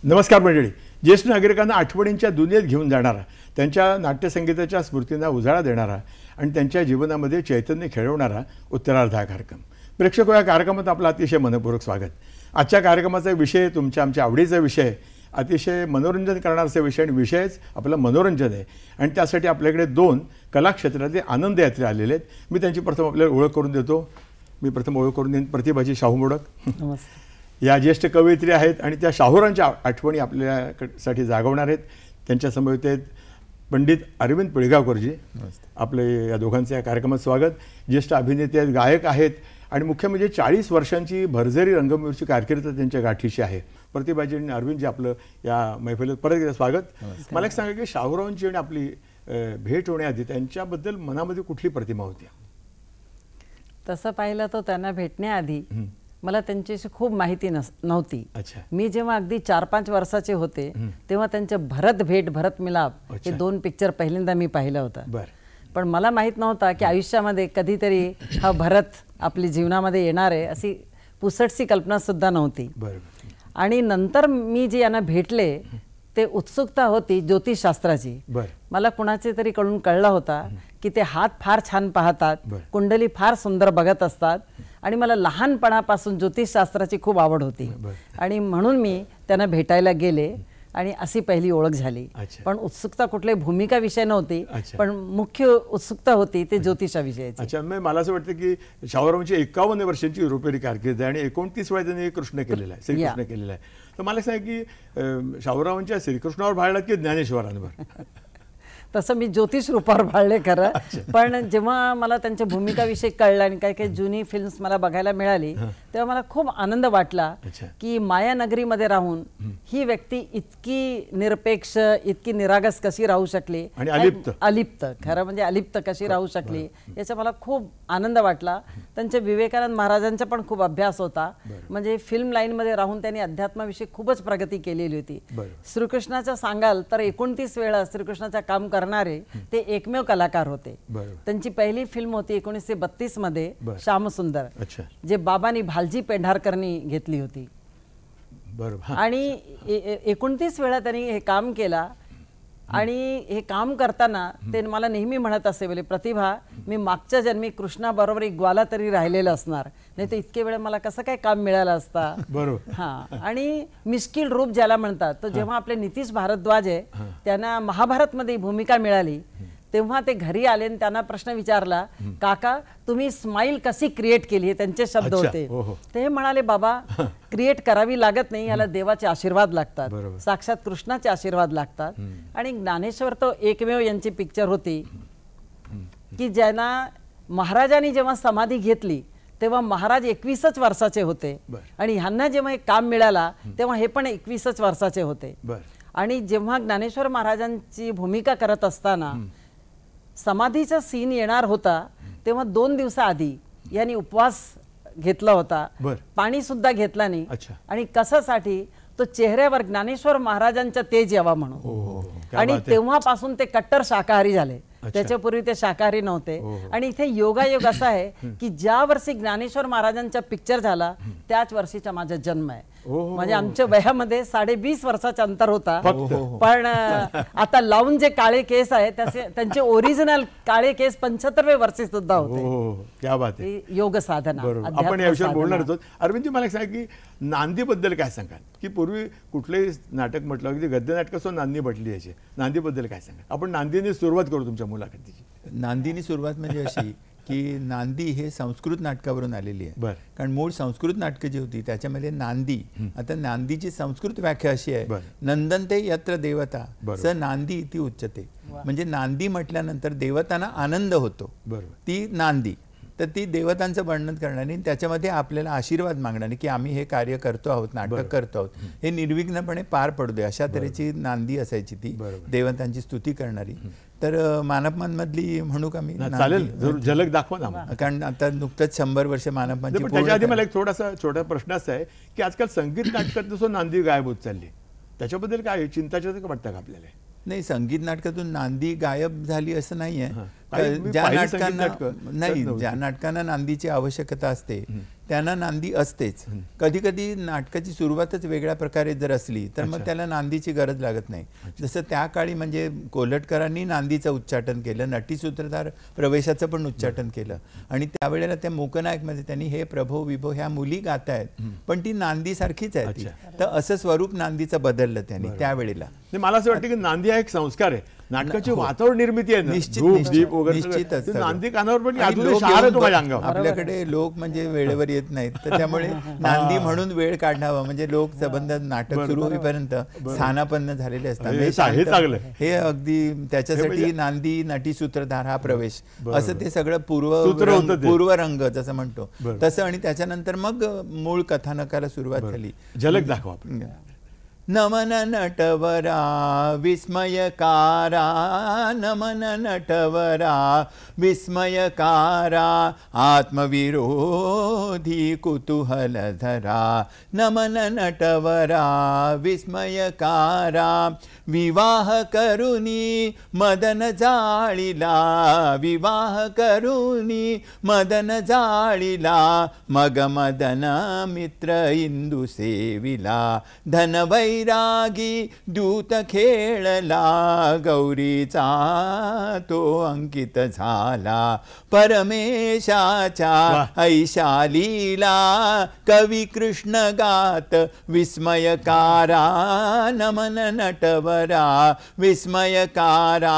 नमस्कार मंडळी. ज्येष्ठ नागरिकांना आठवणींच्या दुनियेत घेऊन जाणारा, त्यांच्या नाट्यसंगीताच्या स्मृतींना उजाळा देणारा आणि त्यांच्या जीवनामध्ये चैतन्य खेळवणारा उत्तरार्ध हा कार्यक्रम. प्रेक्षक या कार्यक्रमात आपलं अतिशय मनपूर्वक स्वागत. आजच्या कार्यक्रमाचा विषय आमच्या आवडीचा विषय, अतिशय मनोरंजन करणारा विषय आणि विषयच आपलं मनोरंजन आहे. आणि त्यासाठी आपल्याकडे दोन कलाक्षेत्रातले आनंद यात्री आलेले आहेत. मी त्यांची प्रथम आपल्याला ओळख करून देतो. ओळख करून देईन प्रतिभाजी शाहू मोडक. नमस्ते. या ज्येष्ठ कवयित्री आहेत आणि त्या शाहूरांच्या आठवणी आपल्यासाठी जागवणार आहेत. त्यांच्या समवेत आहेत पंडित अरविंद पिळगावकरजी. आपले या दोघांचं या कार्यक्रमात स्वागत. ज्येष्ठ अभिनेते आहेत, गायक आहेत आणि मुख्य म्हणजे 40 वर्षांची भरजरी रंगभूमीची कारकीर्द त्यांच्या गाठीशी आहे. प्रतिभाजी आणि अरविंदजी आपलं या मैफिलीत परत एकदा स्वागत. मला एक सांगा की शाहूरावांची आणि आपली भेट होण्याआधी त्यांच्याबद्दल मनामध्ये कुठली प्रतिमा होती? तसं पाहिलं तर त्यांना भेटण्याआधी मला त्यांच्याशी खूप माहिती नव्हती. अच्छा. मी जेव्हा अगदी 4-5 वर्षाचे होते तेव्हा त्यांचे भरत मिलाप हे 2 पिक्चर पहिल्यांदा मी पाहिलं होतं. बरं. पण मला माहीत नव्हता की आयुष्यामध्ये कधीतरी हा भरत आपल्या जीवनामध्ये येणार आहे अशी पुसटशी कल्पना सुद्धा नव्हती. बरं. आणि नंतर मी जे यांना भेटले ते उत्सुकता होती ज्योतिषशास्त्राची. मला कुणाचे तरी कडून कळलं होता की ते हात फार छान पाहतात, कुंडली फार सुंदर बघत असतात आणि मला लहानपणापासून ज्योतिषशास्त्राची खूप आवड होती. आणि म्हणून मी त्यांना भेटायला गेले आणि अशी पहिली ओळख झाली. पण उत्सुकता कुठल्याही भूमिका विषय नव्हती, पण मुख्य उत्सुकता होती ते ज्योतिषाविषयीची. अच्छा. मला असं वाटतं की शाहूरावांची 51 वर्षांची रुपेरी कारकीर्द आहे आणि 29 वेळा त्यांनी कृष्ण केलेला आहे, श्रीकृष्ण केलेला आहे. तर मला सांगा की शाहूरावांच्या श्रीकृष्णावर भाळला की ज्ञानेश्वरांवर? तसं मी ज्योतिष रूपावर भाळले खरं. पण जेव्हा मला त्यांच्या भूमिकाविषयी कळलं आणि काही काही जुनी फिल्म्स मला बघायला मिळाली तेव्हा मला खूप आनंद वाटला की मायानगरीमध्ये राहून ही व्यक्ती इतकी निरपेक्ष, इतकी निरागस कशी राहू शकली आणि अलिप्त खरं म्हणजे अलिप्त कशी राहू शकली याचा मला खूप आनंद वाटला. त्यांच्या विवेकानंद महाराजांचा पण खूप अभ्यास होता. म्हणजे फिल्म लाईनमध्ये राहून त्यांनी अध्यात्माविषयी खूपच प्रगती केलेली होती. श्रीकृष्णाचं सांगाल तर 29 वेळा श्रीकृष्णाचं काम करणारे ते एकमेव कलाकार होते. त्यांची पहिली फिल्म होती 1932 मध्ये श्यामसुंदर, जे बाबांनी भालजी पेंढारकरनी घेतली होती. आणि 29 वेळा त्यांनी हे काम केला. आणि हे काम करताना ते मला नेहमी म्हणत असे, बोले प्रतिभा मी मागच्या जन्मी कृष्णाबरोबर एक ग्वाला तरी राहिलेलं असणार, नाही तर इतके वेळ मला कसं काय काम मिळालं असता. बरोबर. हा. आणि मिस्किल रूप ज्याला म्हणतात, तो जेव्हा आपले नितीश भारद्वाज आहे त्यांना महाभारतमध्ये भूमिका मिळाली तेव्हा ते घरी आले आणि त्यांना प्रश्न विचारला, काका तुम्ही स्माइल कशी क्रिएट केली? त्यांचे शब्द होते. ते म्हणाले, बाबा क्रिएट करावी लागत नाही, याला देवाचे आशीर्वाद लागतात, साक्षात कृष्णाचे आशीर्वाद लागतात. आणि ज्ञानेश्वर तो एकमेव यांची पिक्चर होती की ज्यांना महाराजांनी जेव्हा समाधी घेतली तेव्हा महाराज 21 वर्षाचे होते आणि ह्यांना जेव्हा एक काम मिळाला तेव्हा हे पण 21 वर्षाचे होते. आणि जेव्हा ज्ञानेश्वर महाराजांची भूमिका करत असताना समाधीचा सीन येणार होता तेव्हा 2 दिवसाआधी यांनी उपवास घेतला होता, पाणी सुद्धा घेतला नाही. आणि कशासाठी? तो चेहऱ्यावर ज्ञानेश्वर महाराजांचा तेज यावा म्हणून. आणि तेव्हापासून ते कट्टर शाकाहारी झाले. त्याच्यापूर्वी ते शाकाहारी नव्हते. आणि इथे योगायोग असा आहे की ज्या वर्षी ज्ञानेश्वर महाराजांचा पिक्चर झाला त्याच वर्षीचा माझा जन्म आहे. म्हणजे आमच्या वयामध्ये 20.5 वर्षाचा अंतर होता. पण आता लावून जे काळे केस आहे त्यांचे ओरिजिनल काळे केस 75व्या वर्षी सुद्धा होते. क्या बात आहे. योग साधना आपण या विषयावर बोलणार होतो. अरविंद मला सांगा की नांदीबद्दल काय सांगाल? की पूर्वी कुठलेही नाटक म्हटलं की गद्य नाटकासुद्धा नांदी म्हटली यायची. नांदीबद्दल काय सांगाल? आपण नांदीने सुरुवात करू तुमच्या मुलाखतीची. नांदीनी सुरुवात म्हणजे अशी की नांदी हे संस्कृत नाटकावरून आलेली आहे. कारण मूळ संस्कृत नाटकं जी होती त्याच्यामध्ये नांदी, आता नांदीची संस्कृत व्याख्या अशी आहे, नंदनते यत्र देवता स नांदी इति उच्यते. म्हणजे नांदी म्हटल्यानंतर देवतांना आनंद होतो, ती नांदी. तर ती देवतांचं वर्णन करणारी, त्याच्यामध्ये आपल्याला आशीर्वाद मागणारी की आम्ही हे कार्य करतो आहोत, नाटक करतो आहोत, हे निर्विघ्नपणे पार पडू दे अशा तऱ्हेची नांदी असायची, ती देवतांची स्तुती करणारी. तर मानपमधली म्हणू का मी? चालेल, झलक दाखवा ना. कारण आता नुकतंच 100 वर्ष मानपमधली. त्याच्या आधी मला एक थोडासा छोटा प्रश्न असा आहे की आजकाल संगीत नाटकात जसं नांदी गायब होत चालली, त्याच्याबद्दल काय चिंताचं वाटतं का आपल्याला? नाही, संगीत नाटकातून नांदी गायब झाली असं नाहीये. ज्या नाटकांना नांदीची आवश्यकता असते त्यांना नांदी असतेच. कधी कधी नाटकाची सुरुवातच वेगळ्या प्रकारे जर असली तर मग त्याला नांदीची गरज लागत नाही. जसं त्या काळी म्हणजे कोल्हटकरांनी नांदीचं उच्चाटन केलं, नटीसूत्रधार प्रवेशाचं पण उच्चाटन केलं आणि त्यावेळेला त्या मूकनायकमध्ये त्यांनी हे प्रभो विभो ह्या मुली गात आहेत पण ती नांदी सारखीच आहे ती. तर असं स्वरूप नांदीचं बदललं त्यांनी त्यावेळेला. मला असं वाटतं की नांदी हा एक संस्कार आहे, नाटकाची वातावरण निर्मिती आहे, निश्चितच नांदी कानावर पण आपल्याकडे लोक म्हणजे वेळेवर येत नाहीत तर त्यामुळे नांदी म्हणून वेळ काढावा म्हणजे लोक संबंध नाटक सुरू होईपर्यंत स्थानापन्न झालेले असतात. हे अगदी त्याच्यासाठी नांदी नटी सूत्रधार हा प्रवेश असं ते सगळं पूर्वरंग जसं म्हणतो तसं. आणि त्याच्यानंतर मग मूळ कथानकाला सुरुवात झाली. झलक दाखवा. नमन नटवरा विस्मयकारा, नमन नटवरा विस्मयकारा, आत्मविरोधी कुतूहलधरा, नमन नटवरा विस्मयकारा, विवाह करुनी मदन जाळीला, विवाह करुनी मदन जाळीला, मग मदन मित्र इंदू सेविला, धन वैरागी दूत खेळला, गौरीचा तो अंकित झाला, परमेशाच्या ऐशालीला, कवी कृष्ण गात विस्मयकारा, नमन नटवरा विस्मयकारा,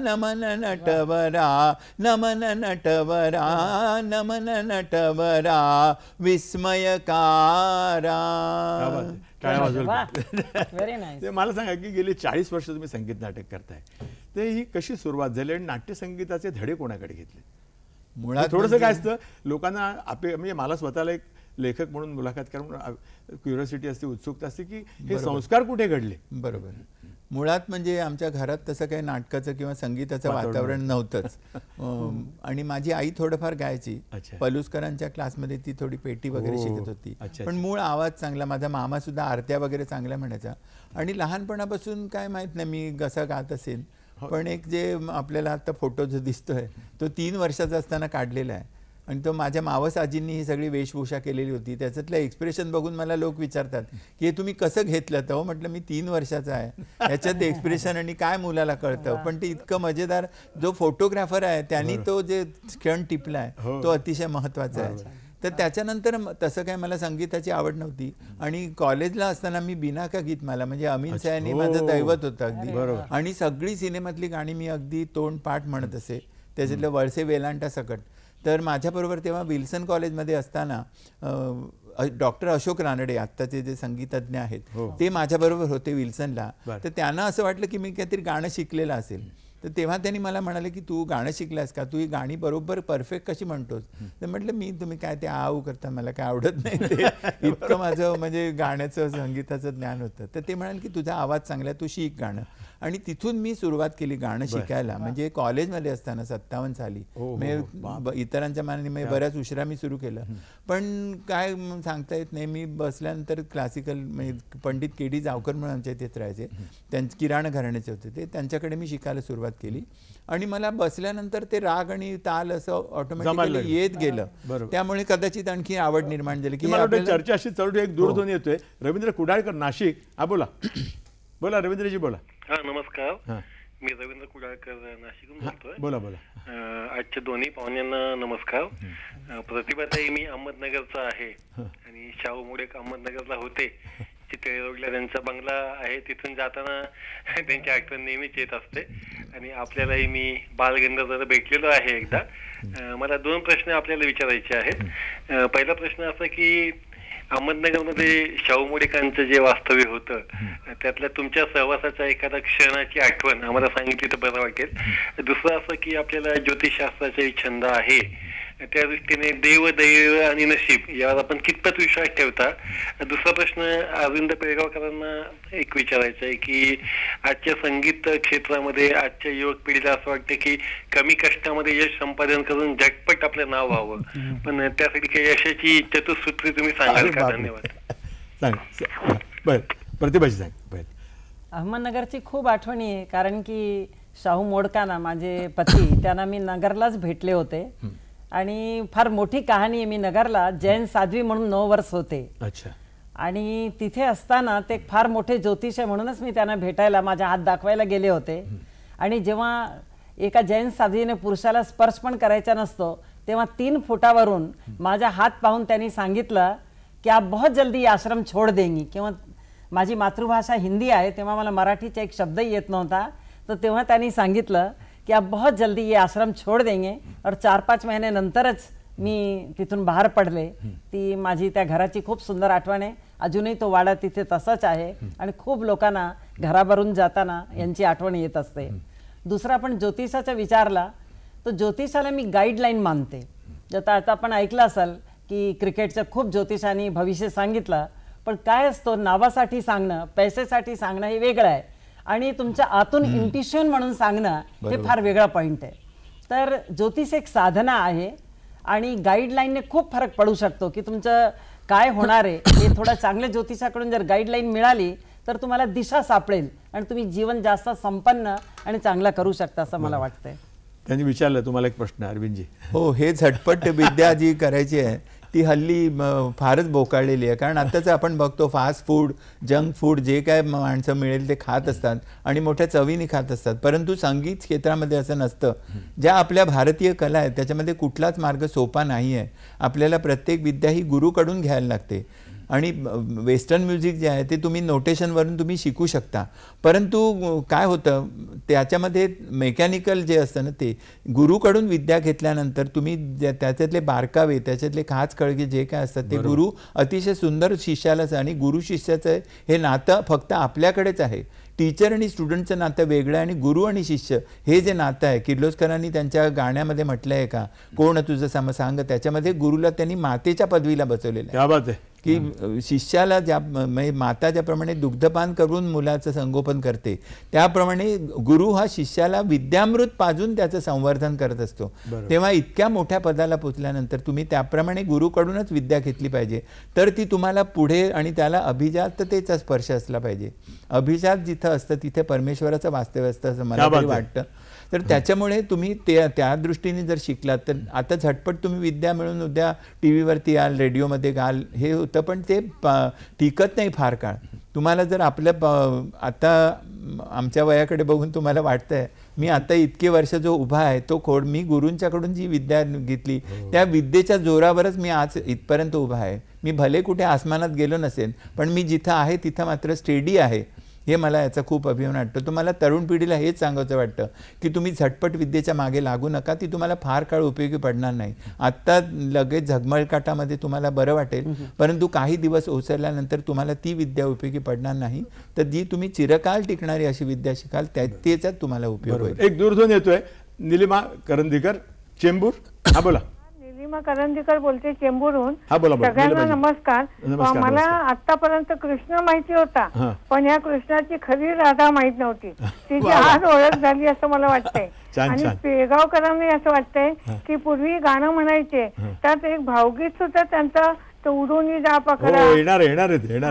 नमन नटवरा, नमन नटवरा, नमन नटवरा विस्मयकारा. मला सांगा की गेली 40 वर्ष तुम्ही संगीत नाटक करताय, ते ही कशी सुरुवात झाली आणि नाट्यसंगीताचे धडे कोणाकडे घेतले? मुळात थोडंसं काय असतं लोकांना म्हणजे मला स्वतःला एक लेखक म्हणून मुलाखत करून क्युरिओसिटी असते, उत्सुकता असते की हे संस्कार कुठे घडले. बरोबर. मुळात म्हणजे आमच्या घरात तसं काही नाटकाचं किंवा संगीताचं वातावरण नव्हतंच. आणि माझी आई थोडंफार गायची, पलुसकरांच्या क्लासमध्ये ती थोडी पेटी वगैरे शिकत होती, पण मूळ आवाज चांगला. माझा मामा सुद्धा आरत्या वगैरे चांगल्या म्हणायचा. आणि लहानपणापासून काय माहित नाही मी कसं गात असेल, पण एक जे आपल्याला आता फोटो जो दिसतोय तो 3 वर्षाचा असताना काढलेला आहे आणि तो माझ्या मावस आजींनी ही सगळी वेशभूषा केलेली होती. त्याच्यातलं एक्सप्रेशन बघून मला लोक विचारतात की हे तुम्ही कसं घेतलं. तर म्हटलं मी 3 वर्षाचा आहे, ह्याच्यात एक्सप्रेशन आणि काय मुलाला कळतं. पण ते इतकं मजेदार, जो फोटोग्राफर आहे त्यांनी तो जे क्षण टिपलाय तो अतिशय महत्त्वाचा आहे. तर त्याच्यानंतर तसं काय मला संगीताची आवड नव्हती. आणि कॉलेजला असताना मी बिना का गीत मला म्हणजे अमीन सयानी माझं दैवत होतं अगदी. आणि सगळी सिनेमातली गाणी मी अगदी तोंड पाठ म्हणत असे, त्याच्यातलं वळसे वेलांटा सकट. तर माझ्याबरोबर तेव्हा विल्सन कॉलेजमध्ये असताना डॉक्टर अशोक रानडे आत्ताचे जे संगीतज्ञ आहेत ते माझ्याबरोबर होते विल्सनला. तर त्यांना असं वाटलं की मी काहीतरी गाणं शिकलेलं असेल. तर तेव्हा त्यांनी मला म्हणाले की तू गाणं शिकलास का, तू ही गाणी बरोबर परफेक्ट कशी म्हणतोस. तर म्हटलं मी तुम्ही काय ते आऊ करता, मला काय आवडत नाही ते. इतकं माझं म्हणजे गाण्याचं संगीताचं ज्ञान होतं. तर ते म्हणाले की तुझा आवाज चांगला आहे, तू शिक गाणं. आणि तिथून मी सुरुवात केली गाणं शिकायला. म्हणजे कॉलेजमध्ये असताना 57 साली. इतरांच्या मानाने म्हणजे बऱ्याच उशिरा मी सुरू केलं. पण काय सांगता येत नाही. मी बसल्यानंतर क्लासिकल म्हणजे पंडित के डी जावकर म्हणून आमच्या इथे राहायचे, त्यांचे किराणा घराण्याचे होते ते, त्यांच्याकडे मी शिकायला सुरुवात केली. आणि मला बसल्यानंतर ते राग आणि ताल असं ऑटोमॅटिकली येत गेलं. त्यामुळे कदाचित आणखी आवड निर्माण झाली की चर्चा अशी चालू. एक दूरध्वनी येतोय, रवींद्र कुडाळकर नाशिक. हा बोला बोला रवींद्रजी बोला. हा नमस्कार, मी रवींद्र कुडाळकर नाशिकहून बोलतोय. बोला बोला. आजच्या दोन्ही पाहुण्यांना नमस्कार. प्रतिभाताई मी अहमदनगरचा आहे आणि शाहू मुडेक अहमदनगरला होते. चितळे रोडला त्यांचा बंगला आहे, तिथून जाताना त्यांची आठवण नेहमीच येत असते. आणि आपल्यालाही मी बालगंधर्व भेटलेलो आहे एकदा. मला 2 प्रश्न आपल्याला विचारायचे आहेत. पहिला प्रश्न असा की अहमदनगरमध्ये शाहू मुडेकांचं जे वास्तव्य होतं त्यातल्या तुमच्या सहवासाच्या एखादा क्षणाची आठवण आम्हाला सांगितली तर बरं वाटेल. दुसरं असं की आपल्याला ज्योतिषशास्त्राचाही छंद आहे, त्या दृष्टीने देव दैव आणि नशीब यावर आपण कितपत विश्वास ठेवता. दुसरा प्रश्न अरविंद पेळगावकरांना एक विचारायचा आहे की आजच्या संगीत क्षेत्रामध्ये आजच्या युवक पिढीला असं वाटतं की कमी कष्टामध्ये यश संपादन करून झटपट आपलं नाव व्हावं, पण त्यासाठी काही यशाची चतुसूत्री तुम्ही सांगाल का? धन्यवाद. प्रतिभाजी सांग. अहमदनगरची खूप आठवणी आहे, कारण की शाहू मोडकांना माझे पती त्यांना मी नगरलाच भेटले होते. आणि फार मोठी कहाणी आहे. मी नगरला जैन साध्वी म्हणून 9 वर्ष होते. अच्छा. आणि तिथे असताना ते फार मोठे ज्योतिष आहे म्हणूनच मी त्यांना भेटायला माझा हात दाखवायला गेले होते. आणि जेव्हा एका जैन साध्वीने पुरुषाला स्पर्श पण करायचा नसतो तेव्हा 3 फुटावरून माझा हात पाहून त्यांनी सांगितलं की आप बहुत जल्दी ये आश्रम छोड़ देंगी. किंवा माझी मातृभाषा हिंदी आहे तेव्हा मला मराठीचा एक शब्दही येत नव्हता. तर तेव्हा त्यांनी सांगितलं की आप बहुत जल्दी ये आश्रम छोड़ देंगे. और 4-5 महिने नंतरच मी तिथून बाहेर पडले. ती माझी त्या घराची खूप सुंदर आठवण आहे. अजूनही तो वाडा तिथे तसाच आहे आणि खूप लोकांना घरावरून जाताना यांची आठवण येत असते. दुसरा आपण ज्योतिषाचा विचारला तर ज्योतिषाला मी गाईडलाईन मानते. आता आपण ऐकलं असाल की क्रिकेटचं खूप ज्योतिषांनी भविष्य सांगितलं, पण काय असतो नावासाठी सांगणं, पैसेसाठी सांगणं हे वेगळं आहे आणि तुमच्या आतून इंट्युशन म्हणून सांगणं हे फार वेगळा पॉईंट आहे. तर ज्योतिष एक साधना आहे आणि गाईडलाईनने खूप फरक पडू शकतो की तुमचं काय होणार आहे हे. थोडं चांगल्या ज्योतिषाकडून जर गाईडलाईन मिळाली तर तुम्हाला दिशा सापडेल आणि तुम्ही जीवन जास्त संपन्न आणि चांगला करू शकता असं मला वाटतंय. त्यांनी विचारलं तुम्हाला एक प्रश्न अरविंदजी. हो, हे झटपट विद्या जी करायची आहे ती हल्ली फारच बोकाळलेली आहे. कारण आताच आपण बघतो फास्ट फूड, जंक फूड जे काय माणसं मिळेल ते खात असतात आणि मोठ्या चवीने खात असतात. परंतु संगीत क्षेत्रामध्ये असं नसतं. ज्या आपल्या भारतीय कला आहेत त्याच्यामध्ये कुठलाच मार्ग सोपा नाही आहे. आपल्याला प्रत्येक विद्या ही गुरुकडून घ्यायला लागते. आणि वेस्टर्न म्युझिक जे आहे ते तुम्ही नोटेशनवरून तुम्ही शिकू शकता. परंतु काय होतं त्याच्यामध्ये मेकॅनिकल जे असतं ना ते गुरुकडून विद्या घेतल्यानंतर तुम्ही त्याच्यातले बारकावे, त्याच्यातले खास कळगे जे काय असतात ते गुरु अतिशय सुंदर शिष्यालाच. आणि गुरु शिष्याचं हे नातं फक्त आपल्याकडेच आहे. टीचर आणि स्टुडंटचं नातं वेगळं आणि गुरु आणि शिष्य हे जे नातं आहे, किर्लोस्करांनी त्यांच्या गाण्यामध्ये म्हटलं आहे का, कोण तुझं सांग, त्याच्यामध्ये गुरुला त्यांनी मातेच्या पदवीला बसवलेलं आहे. क्या बात आहे. की शिष्याला ज्या माता ज्याप्रमाणे दुग्धपान करून मुलाचं संगोपन करते त्याप्रमाणे गुरु हा शिष्याला विद्यामृत पाजून त्याचं संवर्धन करत असतो. तेव्हा इतक्या मोठ्या पदाला पोचल्यानंतर तुम्ही त्याप्रमाणे गुरुकडूनच विद्या घेतली पाहिजे. तर ती तुम्हाला पुढे आणि त्याला अभिजाततेचा स्पर्श असला पाहिजे. अभिजात जिथं असतं तिथे परमेश्वराचं वास्तव्य असतं असं मला तरी वाटतं. तर त्याच्यामुळे तुम्ही त्या दृष्टीने जर शिकलात तर आता झटपट तुम्ही विद्या मिळून उद्या टी व्हीवरती याल, रेडिओमध्ये गाल हे होतं. पण ते टिकत नाही फार काळ. तुम्हाला जर आपलं आता आमच्या वयाकडे बघून तुम्हाला वाटतंय मी आता इतके वर्ष जो उभा आहे तो मी गुरूंच्याकडून जी विद्या घेतली त्या विद्येच्या जोरावरच मी आज इथपर्यंत उभा आहे. मी भले कुठे आसमानात गेलो नसेल पण मी जिथं आहे तिथं मात्र स्टेडी आहे. हे मला याचा खूप अभिमान वाटतो. तुम्हाला तरुण पिढीला हेच सांगायचं वाटतं की तुम्ही झटपट विद्येच्या मागे लागू नका. ती तुम्हाला फार काळ उपयोगी पडणार नाही. आत्ता लगेच झगमळकाटामध्ये तुम्हाला बरं वाटेल परंतु काही दिवस ओसरल्यानंतर तुम्हाला ती विद्या उपयोगी पडणार नाही. तर जी तुम्ही चिरकाल टिकणारी अशी विद्या शिकाल त्याच्यात तुम्हाला उपयोग होईल. एक दूरध्वनी येतोय. निलिमा करंदीकर, चेंबूर. हा बोला. निलिमा करंदीकर बोलते चेंबूरहून. हा बोला. सगळ्यांना नमस्कार. मला आतापर्यंत कृष्ण माहिती होता पण या कृष्णाची खरी राधा माहित नव्हती. तिची आज ओळख झाली असं मला वाटतंय. आणि पेगावकरांनी असं वाटतंय की पूर्वी गाणं म्हणायचे त्यात एक भावगीत सुद्धा त्यांचा तो उडून जा पकडा.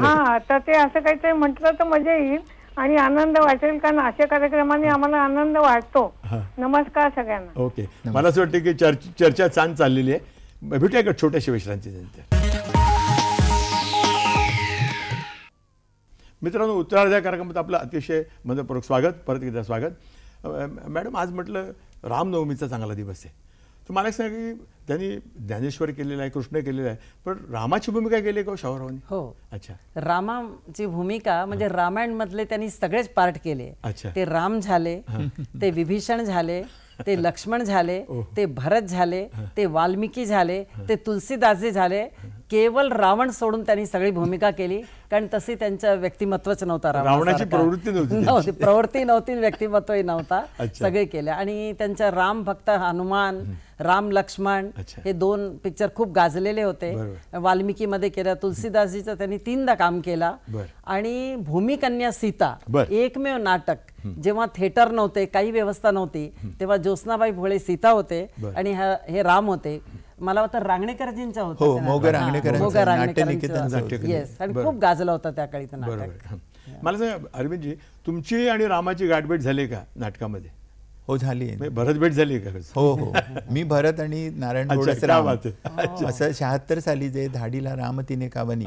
हा, तर ते असं काहीतरी म्हटलं तर मजा येईल आणि आनंद वाटेल. कारण अशा कार्यक्रमाने आम्हाला आनंद वाटतो. नमस्कार सगळ्यांना. ओके. मला असं वाटतं की चर्चा छान चाललेली आहे. भेटूया का छोट्याशा विश्रांतीनंतर. मित्रांनो, उत्तरार्ध कार्यक्रमात आपलं अतिशय मनपूर्वक स्वागत. परत एकदा स्वागत. मॅडम, आज म्हटलं रामनवमीचा चांगला दिवस आहे. तर मला एक सांगा की त्यांनी ज्ञानेश्वर केलेला आहे, कृष्ण केलेला आहे, पण रामाची भूमिका केली आहे का शाहूरावांनी? हो. अच्छा. रामाची भूमिका म्हणजे रामायण मधले त्यांनी सगळेच पार्ट केले. ते राम झाले, ते विभीषण झाले, ते लक्ष्मण झाले, ते भरत झाले, ते वाल्मिकी झाले, ते तुलसीदासजी झाले. केवळ रावण सोडून त्यांनी सगळी भूमिका केली कारण तशी त्यांचं व्यक्तिमत्वच नव्हता. रावणाची प्रवृत्ती नव्हती, प्रवृत्ती नव्हती, व्यक्तिमत्वही नव्हता. सगळे केले. आणि त्यांच्या राम भक्त हनुमान, राम लक्ष्मण हे 2 पिक्चर खूप गाजलेले होते. वाल्मिकीमध्ये केलं. तुलसीदासजीचं त्यांनी 3दा काम केला. आणि भूमिकन्या सीता एकमेव नाटक जेव्हा थिएटर नव्हते, काही व्यवस्था नव्हती, तेव्हा ज्योत्स्नाबाई भोळे सीता होते आणि हे राम होते. मला वाटतं रांगणेकरजींचा होता. येस. आणि खूप गाजला होता त्या काळी नाटक. मला सांगा अरविंदजी, तुमची आणि रामाची गाठभेट झाली का नाटकामध्ये? हो झाली. भरत भेट झाली का? हो हो, मी भरत आणि नारायण गोडसराव असं 76 साली जे धाडीला राम तिने कावनी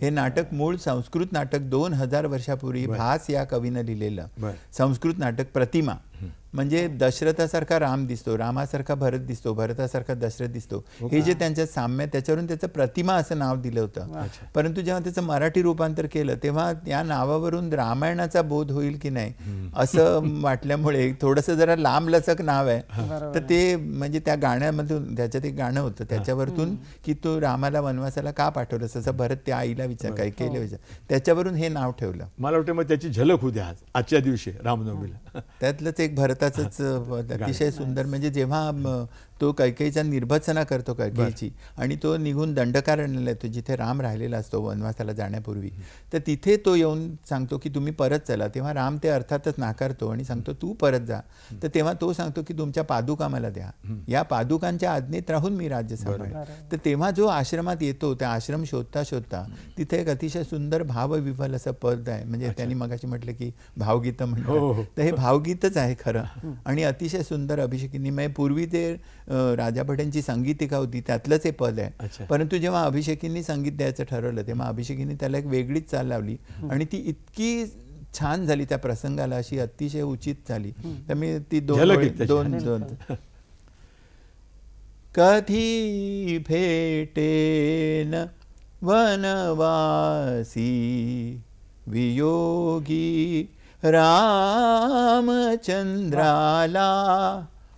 हे नाटक मूळ संस्कृत नाटक 2000 वर्षापूर्वी भास या कवीनं लिहिलेलं संस्कृत नाटक प्रतिमा. म्हणजे दशरथासारखा राम दिसतो, रामासारखा भरत दिसतो, भरतासारखा दशरथ दिसतो, हे जे त्यांच्या साम्य, त्याच्यावरून त्याचं प्रतिमा असं नाव दिलं होतं. परंतु जेव्हा त्याचं मराठी रूपांतर केलं तेव्हा या नावावरून रामायणाचा बोध होईल की नाही असं वाटल्यामुळे थोडंसं जरा लांब लचक नाव आहे. तर ते म्हणजे त्या गाण्यामधून, त्याच्यात एक गाणं होतं त्याच्यावरतून की तो रामाला वनवासाला का पाठवलं, असं भरत त्या आईला विचार काय केलं विचार, त्याच्यावरून हे नाव ठेवलं. मला वाटतं मग त्याची झलक होती आजच्या दिवशी रामनवमीला. त्यातलंच एक भरताचंच अतिशय सुंदर, म्हणजे जेव्हा तो कैकेयीचा निर्भत्सना करतो कैकेयीची आणि तो निघून दंडकारण्याला येतो जिथे राम राहिलेला असतो वनवासाला जाण्यापूर्वी, तर तिथे तो येऊन सांगतो की तुम्ही परत चला. तेव्हा राम ते अर्थातच नाकारतो आणि सांगतो तू परत जा. तर तेव्हा तो सांगतो की तुमच्या पादुका मला द्या, या पादुकांच्या आज्ञेत राहून मी राज्य सांभाळेन. तर तेव्हा जो आश्रमात येतो त्या आश्रम शोधता शोधता तिथे एक अतिशय सुंदर भावविव्हल असं पद आहे. म्हणजे त्यांनी मगाशी म्हटलं की भावगीतं म्हणतात, तर हे भावगीतच आहे खरं आणि अतिशय सुंदर अभिषेकींनी. म्हणजे पूर्वी ते राजा भटांची संगीतिका होती त्यातलंच हे पद आहे. परंतु जेव्हा अभिषेकींनी संगीत द्यायचं ठरवलं तेव्हा अभिषेकींनी त्याला एक वेगळीच चाल लावली आणि ती इतकी छान झाली त्या प्रसंगाला, अशी अतिशय उचित झाली. तर मी ती दोन कधी भेटेन वनवासी वियोगी रामचंद्राला,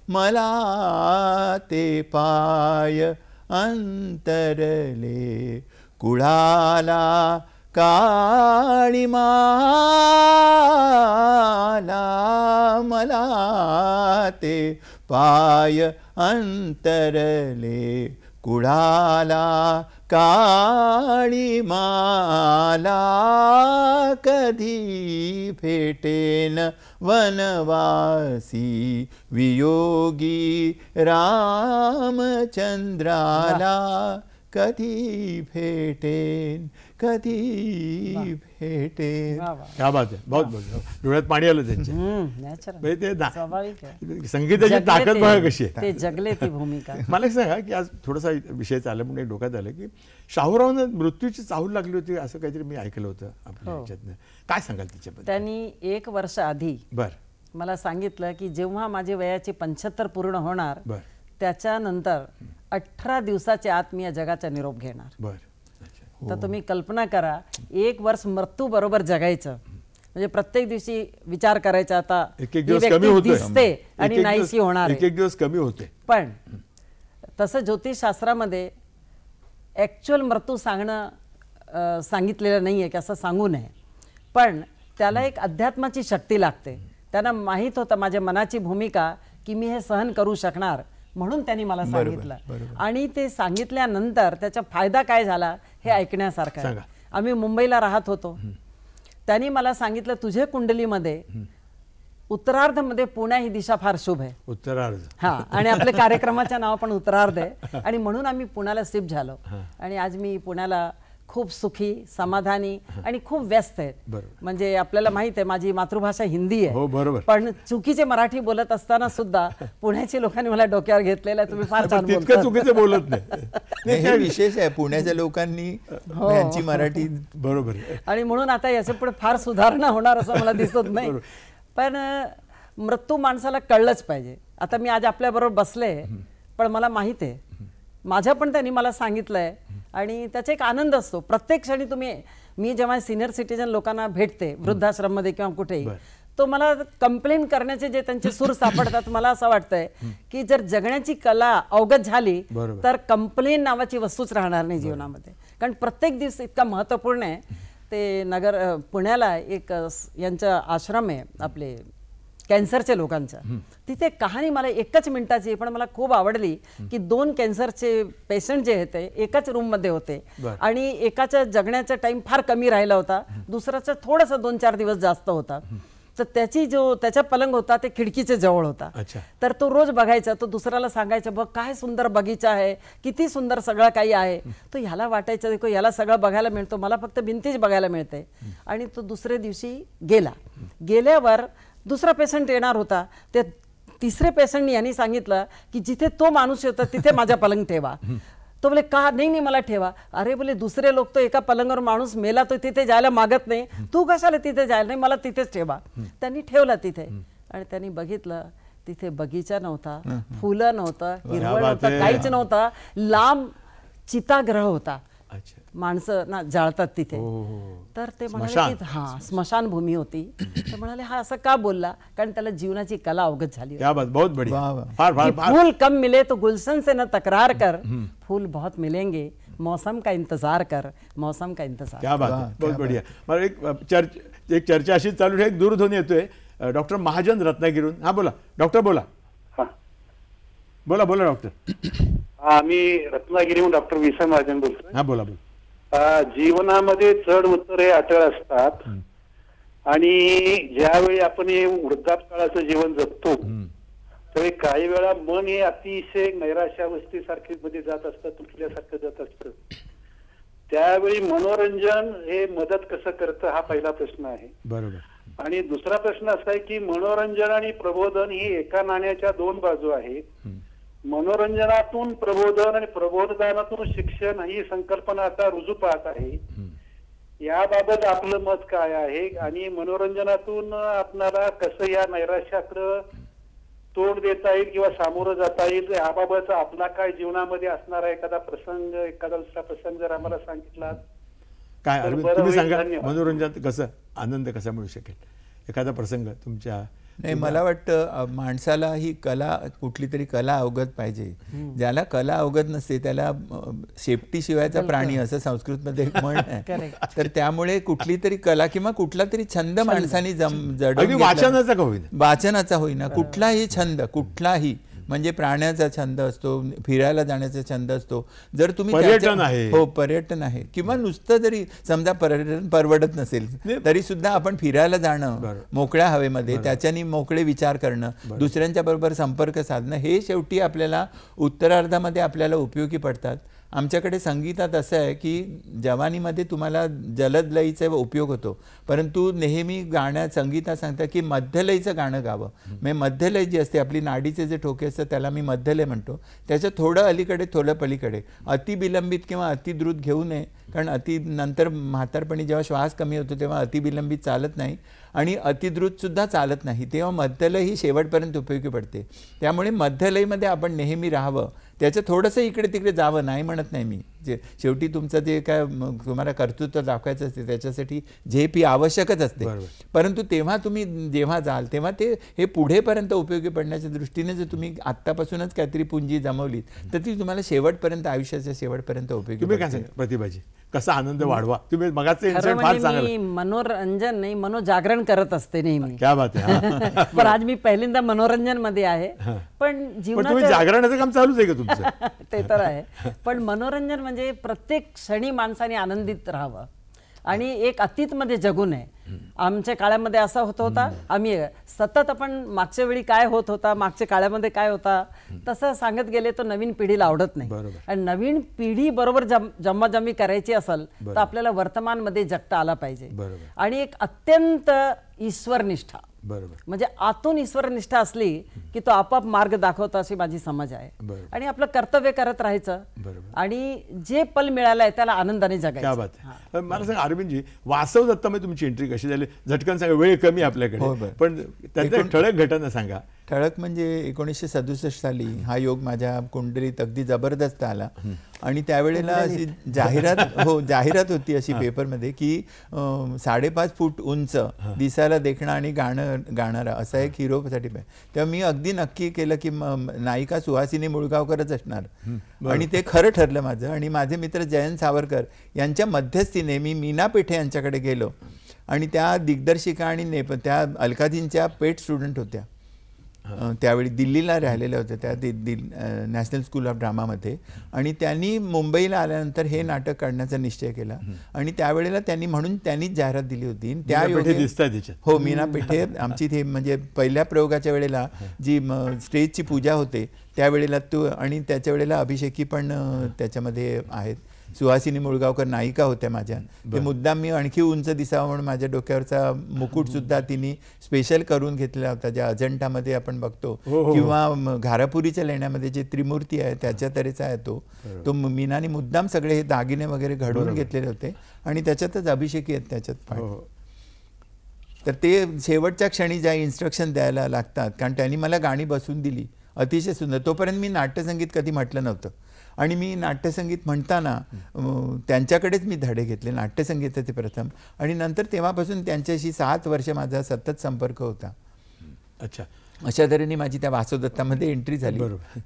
मला ते पाय अंतरले कुळाला काळीमाला, मला ते पाय अंतरले कुळाला काळीमाला, कधी भेटेन वनवासी वियोगी रामचंद्राला, कधी भेटेन, कधी भेटेन. क्या बात आहे, बहुत बहुत. डोळ्यात पाणी आलं त्यांच्या. संगीताची ताकद बघा कशी आहे. ते जगले ती भूमिका. मला सांगा की आज थोडासा विषय चालला म्हणून डोक्यात आलं की शाहूरावांना मृत्यूची चाहूल लागली होती असं काहीतरी मी ऐकलं होतं आपल्या ह्याच्यातनं. काय सांगाल त्याच्याबद्दल? त्यांनी 1 वर्ष आधी मला सांगितलं की जेव्हा माझे वयाचे 75 पूर्ण होणार त्याच्यानंतर 18 दिवसाच्या आत मी या जगाचा निरोप घेणार. तर तुम्ही कल्पना करा, 1 वर्ष मृत्यू बरोबर जगायचं म्हणजे प्रत्येक दिवशी विचार करायचा आता एक दिवस कमी होते दिसते आणि नाहीशी होणार, एक दिवस कमी होते. पण तसं ज्योतिषशास्त्रामध्ये ॲक्च्युअल मृत्यू सांगणं सांगितलेलं नाही आहे की असं सांगू नये, पण त्याला एक अध्यात्माची शक्ती लागते. त्यांना माहीत होतं माझ्या मनाची भूमिका की मी हे सहन करू शकणार, म्हणून त्यांनी मला सांगितलं. आणि ते सांगितल्यानंतर त्याचा फायदा काय झाला हे ऐकण्यासारखं आहे. आम्ही मुंबईला राहत होतो, त्यांनी मला सांगितलं तुझे कुंडलीमध्ये उत्तरार्धमध्ये पुण्या ही दिशा फार शुभ आहे. उत्तरार्ध, हा, आणि आपल्या कार्यक्रमाचं नाव पण उत्तरार्ध आहे आणि म्हणून आम्ही पुण्याला शिफ्ट झालो. आणि आज मी पुण्याला खूप सुखी, समाधानी आणि खूप व्यस्त आहे. म्हणजे आपल्याला माहित आहे माझी मातृभाषा हिंदी आहे, पण चुकीचे मराठी बोलत असताना सुद्धा पुण्याच्या लोकांनी मला डोक्यावर घेतलेलं आहे, तुम्ही फार छान बोलता. चुकीचे बोलत नाही, हे विशेष आहे. पुण्याच्या लोकांनी यांची मराठी बरोबर, आणि म्हणून आता याच्या पुढे फार सुधारणा होणार असं मला दिसत नाही. पण मृत्यू माणसाला कळलंच पाहिजे. आता मी आज आपल्याबरोबर बसले, पण मला माहित आहे माझ्या पण त्यांनी मला सांगितलंय आणि त्याचा एक आनंद असतो प्रत्येक क्षणी. मी जेव्हा सिनियर सिटीजन लोकांना भेटते वृद्धाश्रममध्ये किंवा कुठेही, तो मला कंप्लेन करण्याचे जे त्यांचे सूर सापडतात, मला असं वाटतंय की जर जगण्याची कला अवगत झाली तर कंप्लेन नावाची वस्तूच राहणार नाही जीवनामध्ये. कारण प्रत्येक दिवस इतका महत्त्वपूर्ण आहे. ते पुण्याला एक यांचा आश्रम आहे आपले कॅन्सरच्या लोकांचा. तिथे कहाणी मला 1 मिनिटाची पण मला खूप आवडली की 2 कॅन्सरचे पेशंट जे होते एकाच रूममध्ये होते आणि एकाचा जगण्याचा टाइम फार कमी राहिला होता, दुसऱ्याचा थोडासा 2-4 दिवस जास्त होता. तर त्याचा पलंग होता ते खिडकीच्या जवळ होता. तर तो रोज बघायचा, तो दुसऱ्याला सांगायचा बघ काय सुंदर बगीचा आहे, किती सुंदर सगळं काही आहे. तो ह्याला वाटायचं देखो याला सगळं बघायला मिळतो, मला फक्त भिंतीच बघायला मिळते. आणि तो दुसऱ्या दिवशी गेल्यावर दुसरा पेशंट येणार होता, ते तिसरे पेशंटनी यांनी सांगितलं की जिथे तो माणूस येतो तिथे माझा पलंग ठेवा. तो बोले का नाही मला ठेवा. अरे बोले दुसरे लोक तो एका पलंगावर माणूस मेला तो तिथे जायला मागत नाही, तू कशाला तिथे जायला नाही, मला तिथेच ठेवा. त्यांनी ठेवला तिथे आणि त्यांनी बघितलं तिथे बगीचा नव्हता, फुलं नव्हतं, हिरवळ नव्हतं, काहीच नव्हतं. लांब चिताग्रह होता, माणसं ना जाळतात तिथे. तर ते म्हणाले की हा स्मशानभूमी होती. ते म्हणाले हा असं का बोलला, कारण त्याला जीवनाची कला अवगत झाली. फूल कम मिले तो गुलशन से न तक्रार कर, फूल बहुत मिलेंगे मौसम का इंतजार कर, मौसम का इंतजार. क्या बात है, बहुत बढ़िया. मला एक चर्चा अशी चालू आहे, एक दूरध्वनी येतोय डॉक्टर महाजन रत्नागिरीहून. हा बोला डॉक्टर, बोला बोला बोला डॉक्टर. आम्ही रत्नागिरीहून डॉक्टर विसा महाजन बोलतोय. हा बोला बोला. जीवनामध्ये चढ उतर हे अटळ असतात आणि ज्यावेळी आपण हे वृद्धापकाळाचं जीवन जगतो त्यावेळी काही वेळा मन हे अतिशय नैराश्यावस्थेसारखी मध्ये जात असतं, तुटल्यासारखं जात असतं. त्यावेळी मनोरंजन हे मदत कसं करतं हा पहिला प्रश्न आहे. बरोबर. आणि दुसरा प्रश्न असा आहे की मनोरंजन आणि प्रबोधन ही एका नाण्याच्या दोन बाजू आहेत. मनोरंजनातून प्रबोधन आणि प्रबोधनातून शिक्षण ही संकल्पना आता रुजू पाहत आहे. याबाबत आपलं मत काय आहे आणि मनोरंजनातून आपल्याला कसं या नैराश्याकडं तोंड देता येईल किंवा सामोरं जाता येईल याबाबत आपला काय जीवनामध्ये असणारा एखादा प्रसंग, एखादा दुसरा प्रसंग जर आम्हाला सांगितला काय तुम्ही सांगा. मनोरंजन कसं, आनंद कसा मिळू शकेल, एखादा प्रसंग तुमच्या. नाही, मला वाटतं माणसाला ही कला, कुठली तरी कला अवगत पाहिजे. ज्याला कला अवगत नसते त्याला शेपटी शिवायचा प्राणी असं संस्कृतमध्ये एक म्हण आहे. तर त्यामुळे कुठली तरी कला किंवा कुठला तरी छंद माणसाने वाचनाचा होईना, कुठलाही छंद, कुठलाही म्हणजे प्राण्याचा छंद असतो, फिरायला जाण्याचा छंद असतो. जर तुम्ही पर्यटन आहे, हो पर्यटन आहे, किंवा नुसतं जरी समजा पर्यटन परवडत नसेल तरी सुद्धा आपण फिरायला जाणं मोकळ्या हवेमध्ये, त्याच्यानी मोकळे विचार करणं, दुसऱ्यांच्या बरोबर संपर्क साधणं, हे शेवटी आपल्याला उत्तरार्धामध्ये आपल्याला उपयोगी पडतात. आमच्याकडे संगीतात असं आहे की जवानीमध्ये तुम्हाला जलद लयीचा उपयोग होतो, परंतु नेहमी गाण्यात संगीतात सांगतात की मध्यलयीचं गाणं गावं. म्हणजे मध्यलय जी असते आपली नाडीचे जे ठोके असतात त्याला मी मध्यलय म्हणतो. त्याच्या थोडं अलीकडे थोडं पलीकडे, अतिविलंबित किंवा अतिद्रुत घेऊ नये, कारण अति नंतर म्हातारपणी जेव्हा श्वास कमी होतो तेव्हा अतिविलंबित चालत नाही आणि अतिद्रुत सुद्धा चालत नाही. तेव्हा मध्यलय ही शेवटपर्यंत उपयोगी पडते. त्यामुळे मध्यलयीमध्ये आपण नेहमी राहावं, त्याचं थोडंसं इकडे तिकडे जावं नाही म्हणत नाही मी. जे शेवटी तुमचं जे काय तुम्हाला कर्तृत्व दाखवायचं असते त्याच्यासाठी झेप ही आवश्यकच असते, परंतु तेव्हा तुम्ही जेव्हा जाल तेव्हा ते हे पुढेपर्यंत उपयोगी पडण्याच्या दृष्टीने जर तुम्ही आत्तापासूनच काहीतरी पुंजी जमवली तर ती तुम्हाला शेवटपर्यंत, आयुष्याच्या शेवटपर्यंत उपयोगी. तुम्ही काय सांगा प्रतिभाजी, कसा आनंद वाढवा? तुम्ही मगाचे इन्सिडेंट फार चांगलं. मनोरंजन नाही, मनोजागरण करत असते नेहमी. क्या बात आहे. पण आज मी पहिल्यांदा मनोरंजन मध्ये आहे. पण जीवनाचं जागरणाचं काम चालूच आहे का तुमचं? ते तर आहे, पण मनोरंजन म्हणजे प्रत्येक क्षणी माणसाने आनंदित राहावं आणि एक अतीत मध्ये जगू नये. आमच्या काळामध्ये असा होत होता, आम्ही सतत आपण मागच्या वेळी काय होत होता, मागच्या काळामध्ये काय होता तसं सांगत गेले तर नवीन पिढीला आवडत नाही. आणि नवीन पिढी बरोबर जमाजमी करायची असेल तर आपल्याला वर्तमान मध्ये जगता आला पाहिजे. आणि एक अत्यंत ईश्वरनिष्ठा, म्हणजे आतून ईश्वरनिष्ठा असली की तो आपोआप मार्ग दाखवतो अशी माझी समज आहे. आणि आपलं कर्तव्य करत राहायचं आणि जे पल मिळालंय त्याला आनंदाने जगायचं. मला सांगा अरविंदजी, वासव दत्तामध्ये तुमची एंट्री कशी झाली? झटकन सांगा, वेळ कमी आपल्याकडे, पण त्याच्या ठळक घटना सांगा. ठळक म्हणजे 1967 साली हा योग माझ्या कुंडलीत अगदी जबरदस्त आला आणि त्यावेळेला अशी जाहिरात होती अशी पेपरमध्ये की 5.5 फूट उंच, दिसायला देखणं आणि गाणारा असा एक हिरोसाठी पाहिजे. तेव्हा मी अगदी नक्की केलं की नायिका सुहासिनी मुळगावकरच असणार आणि ते खरं ठरलं माझं. आणि माझे मित्र जयंत सावरकर यांच्या मध्यस्थीने मी मीना पेठे यांच्याकडे गेलो आणि त्या दिग्दर्शिका आणि त्या अलकाजींच्या पेट स्टुडंट होत्या. त्यावेळी दिल्लीला राहिलेल्या होत्या त्या नॅशनल स्कूल ऑफ ड्रामामध्ये. आणि त्यांनी मुंबईला आल्यानंतर हे नाटक काढण्याचा निश्चय केला आणि त्यावेळेला त्यांनीच जाहिरात दिली होती. त्या हो, मीना पेठे आमची ते म्हणजे पहिल्या प्रयोगाच्या वेळेला जी स्टेजची पूजा होते त्यावेळेला तो, आणि त्याच्या वेळेला अभिषेकी पण त्याच्यामध्ये आहेत. सुहासिनी मुळगावकर नायिका होत्या माझ्या, ते मुद्दाम मी आणखी उंच दिसावं म्हणून माझ्या डोक्यावरचा मुकुट सुद्धा तिने स्पेशल करून घेतलेला होता, ज्या अजंठामध्ये आपण बघतो, किंवा घारापुरीच्या लेण्यामध्ये जे त्रिमूर्ती आहे त्याच्या तऱ्हेचा आहे तो मीनाने मुद्दाम सगळे हे दागिने वगैरे घडवून घेतलेले होते आणि त्याच्यातच अभिषेकी आहेत त्याच्यात. तर ते शेवटच्या क्षणी ज्या इन्स्ट्रक्शन द्यायला लागतात, कारण त्यांनी मला गाणी बसवून दिली अतिशय सुंदर. तोपर्यंत मी नाट्यसंगीत कधी म्हटलं नव्हतं आणि मी नाट्यसंगीत म्हणताना त्यांच्याकडेच मी धडे घेतले नाट्यसंगीताचे प्रथम, आणि नंतर तेव्हापासून त्यांच्याशी 7 वर्ष माझा सतत संपर्क होता. अच्छा. अशा तऱ्हेने माझी त्या वासोदत्तामध्ये एंट्री झाली.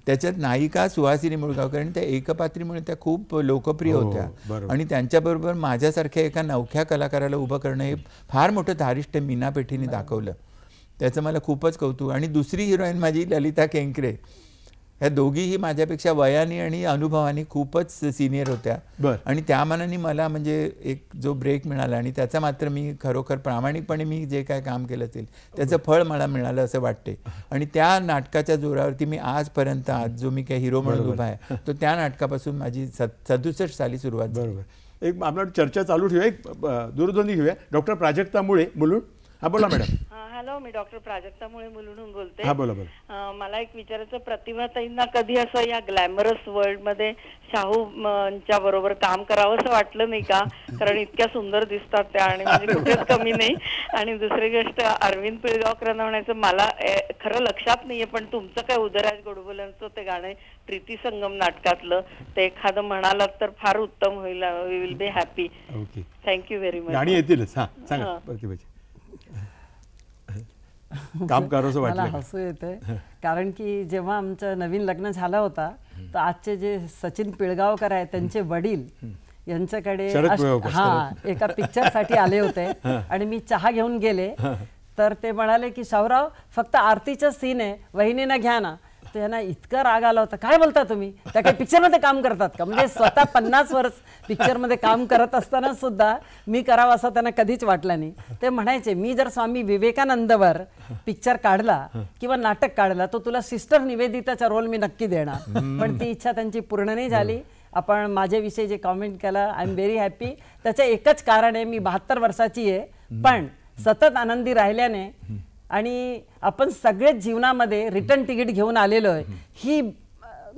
त्याच्यात नायिका सुहासिनी मुळगावकर आणि त्या एकपात्रीमुळे त्या खूप लोकप्रिय होत्या आणि त्यांच्याबरोबर माझ्यासारख्या एका नवख्या कलाकाराला उभं करणं हे फार मोठं धारिष्ट्य मीना पेठीने दाखवलं. त्याचं मला खूपच कौतुक. आणि दुसरी हिरोईन माझी ललिता केंकरे, ह्या दोघीही माझ्यापेक्षा वयाने आणि अनुभवाने खूपच सिनियर होत्या आणि त्या मानाने मला म्हणजे एक जो ब्रेक मिळाला आणि त्याचा मात्र मी खरोखर प्रामाणिकपणे मी जे काय काम केलं असेल त्याचं फळ मला मिळालं असं वाटते. आणि त्या नाटकाच्या जोरावरती मी आजपर्यंत आज जो मी काही हिरो म्हणून उभा आहे तो त्या नाटकापासून माझी 67 साली सुरुवात झाली. एक आपल्याला चर्चा चालू ठेवूया, एक दूरध्वनी घेऊया. डॉक्टर प्राजक्ता मुळे मुलुंड. हा बोला मॅडम. हॅलो, मी डॉक्टर प्राजक्ता मुळे मुलुंडहून बोलते. हा बोला बोला. मला एक विचारायचं, प्रतिभाताईंना कधी असं या ग्लॅमरस वर्ल्ड मध्ये शाहूच्या बरोबर काम करावं असं वाटलं नाही का? कारण इतक्या सुंदर दिसतात त्या आणि म्हणजे कुठेच कमी नाही. आणि दुसरी गोष्ट, अरविंद पिळगावकरांना म्हणायचं, मला खरं लक्षात नाहीये पण तुमचं काय उदयराज गोडबोलेंचं ते गाणं प्रीती संगम नाटकातलं ते एखादं म्हणालात तर फार उत्तम होईल. We will be happy. Okay, thank you very much. गाणी येतीलच. हा सांगा प्रतिभाची. काम करावंसं वाटलं. मला हसू येते कारण की जेव्हा आमचं नवीन लग्न झालं होता तर आजचे जे सचिन पिळगावकर आहेत त्यांचे वडील यांच्याकडे एका पिक्चरसाठी आले होते आणि मी चहा घेऊन गेले तर ते म्हणाले की शाहूराव फक्त आरतीचं सीन आहे, वहिनीनं घ्या ना. त्यांना इतका राग आला होता, काय बोलता तुम्ही, त्या काही पिक्चरमध्ये काम करतात का? म्हणजे स्वतः 50 वर्ष पिक्चरमध्ये काम करत असताना सुद्धा मी करावं असं त्यांना कधीच वाटलं नाही. ते म्हणायचे, मी जर स्वामी विवेकानंदवर पिक्चर काढला किंवा नाटक काढला तर तुला सिस्टर निवेदिताचा रोल मी नक्की देणार. पण ती इच्छा त्यांची पूर्ण नाही झाली. आपण माझ्याविषयी जे कॉमेंट केलं, आय एम व्हेरी हॅपी. त्याचं एकच कारण आहे, मी 72 वर्षाची आहे पण सतत आनंदी राहिल्याने आणि आपण सगळेच जीवनामध्ये रिटर्न तिकीट घेऊन आलेलो आहे ही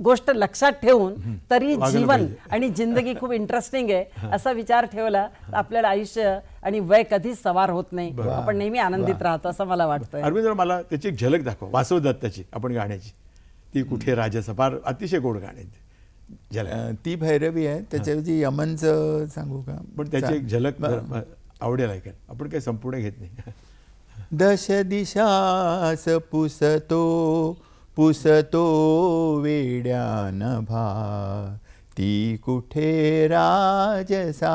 गोष्ट लक्षात ठेवून तरी जीवन आणि जिंदगी खूप इंटरेस्टिंग आहे असा विचार ठेवला तर आपल्याला आयुष्य आणि वय कधीच सवार होत नाही, आपण नेहमी आनंदित राहतो असं मला वाटतं. अरविंद, मला त्याची एक झलक दाखव वासवदत्ताची आपण गाण्याची. ती कुठे राजाचा फार अतिशय गोड गाणे. ती भैरवी आहे, त्याच्याऐवजी यमनचं सांगू का? पण त्याची एक झलक आवडेल ऐकायला. आपण काही संपूर्ण घेत नाही. दश दिशास पुसतो वेड्यान भा, ती कुठे राजसा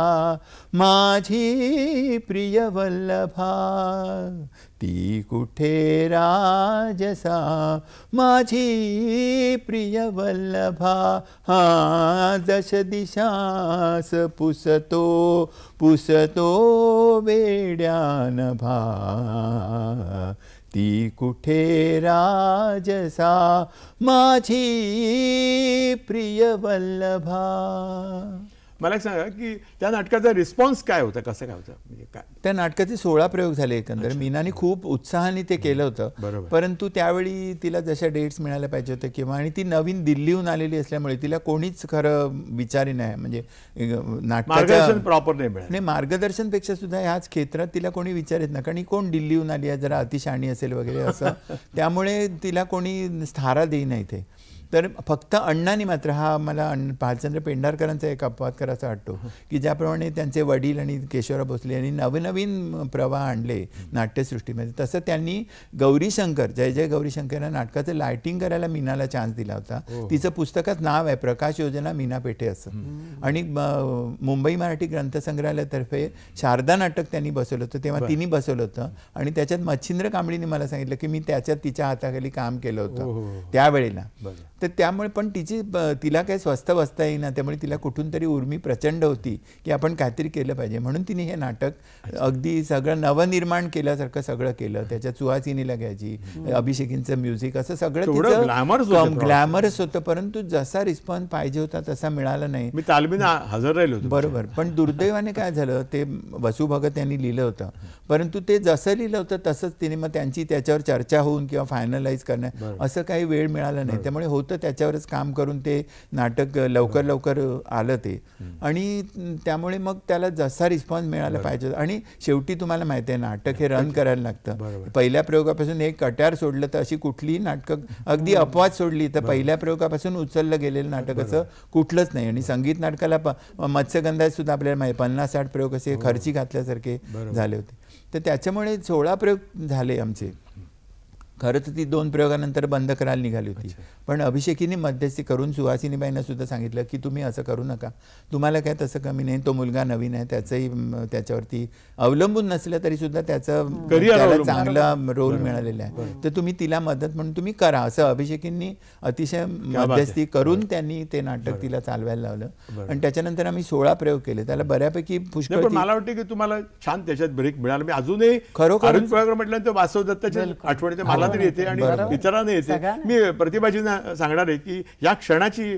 माझी प्रिय वल्लभा, ती कुठे राजसा माझी प्रिय वल्लभा. हा दश दिशास पुसतो वेड्यान भा, ती कुठे राजसा माझी प्रिय वल्लभा. मला एक सांगा की त्या नाटकाचा रिस्पॉन्स काय होता, कसं काय होतं, म्हणजे काय? त्या नाटकाचे 16 प्रयोग झाले एकंदर. मीनाने खूप उत्साहाने ते केलं होतं, परंतु त्यावेळी तिला जशा डेट्स मिळायला पाहिजे होत्या किंवा आणि ती नवीन दिल्लीहून आलेली असल्यामुळे तिला कोणीच खरं विचारी नाही, म्हणजे मार्गदर्शन प्रॉपर नाही मिळालं. नाही, मार्गदर्शनपेक्षा सुद्धा ह्याच क्षेत्रात तिला कोणी विचारित नाही, कारण ही कोण दिल्लीहून आली आहे, जरा अतिशहाणी असेल वगैरे असं. त्यामुळे तिला कोणी स्थारा देई नाही ते. तर फक्त अण्णांनी मात्र, हा मला भालचंद्र पेंढारकरांचा एक अपवाद करायचा वाटतो की ज्याप्रमाणे त्यांचे वडील आणि केशवराव भोसले यांनी नवनवीन प्रवाह आणले नाट्यसृष्टीमध्ये, तसं त्यांनी गौरीशंकर, जय जय गौरीशंकर या नाटकाचं लायटिंग करायला मीनाला चान्स दिला होता. तिचं पुस्तकात नाव आहे प्रकाश योजना मीना पेठे असं. आणि मुंबई मराठी ग्रंथसंग्रहालयातर्फे शारदा नाटक त्यांनी बसवलं होतं, तेव्हा तिने बसवलं होतं आणि त्याच्यात मच्छिंद्र कांबळीने मला सांगितलं की मी त्याच्यात तिच्या हाताखाली काम केलं होतं त्यावेळेला. तर त्यामुळे पण तिला काही स्वस्थ बसता येईना, त्यामुळे तिला कुठून तरी उर्मी प्रचंड होती की आपण काहीतरी केलं पाहिजे, म्हणून तिने हे नाटक अगदी सगळं नवनिर्माण केल्यासारखं सगळं केलं. त्याच्यात सुहासिनीला घ्यायची, अभिषेकींचं म्युझिक, असं सगळं ग्लॅमरस होतं. परंतु जसा रिस्पॉन्स पाहिजे होता तसा मिळाला नाही. मी तालमीला हजर राहिलो होतो. बरोबर. पण दुर्दैवाने काय झालं, ते वसु भगत यांनी लिहिलं होतं, परंतु ते जसं लिहिलं होतं तसंच तिने मग त्यांची त्याच्यावर चर्चा होऊन किंवा फायनलाइज करणं असं काही वेळ मिळाला नाही. त्यामुळे होतं त्याच्यावरच काम करून ते नाटक लवकर आलं ते, आणि त्यामुळे मग त्याला जसा रिस्पॉन्स मिळाला पाहिजे. आणि शेवटी तुम्हाला माहिती आहे नाटक हे रन करायला लागतं. पहिल्या प्रयोगापासून एक कट्यार सोडलं तर अशी कुठलीही नाटकं, अगदी अपवाद सोडली तर पहिल्या प्रयोगापासून उचललं गेलेलं नाटक असं कुठलंच नाही. आणि संगीत नाटकाला मत्स्यगंधात सुद्धा आपल्याला 50-60 प्रयोग असे खर्ची घातल्यासारखे झाले होते. तर त्याच्यामुळे 16 प्रयोग झाले आमचे. खरं तर ती 2 प्रयोगानंतर बंद करायला निघाली होती, पण अभिषेकीने मध्यस्थी करून सुहासिनीबाईंना सुद्धा सांगितलं की तुम्ही असं करू नका, तुम्हाला काय तसं कमी नाही, तो मुलगा नवीन आहे, त्याचंही त्याच्यावरती अवलंबून नसलं तरी सुद्धा त्याला चांगला रोल मिळालेला आहे, तर तुम्ही तिला मदत म्हणून तुम्ही करा, असं अभिषेकींनी अतिशय मध्यस्थी करून त्यांनी ते नाटक तिला चालवायला लावलं. आणि त्याच्यानंतर आम्ही 16 प्रयोग केले. त्याला बऱ्यापैकी पुष्कळ. मला वाटतं की तुम्हाला छान त्याच्यात ब्रेक मिळाला. मी अजूनही खरोखर प्रयोग म्हटल्यानंतर वासव दत्ताच्या आठवणीत मला तरी येते आणि इतरांना येते. मी प्रतिभाजींना सांगणार आहे की या क्षणाची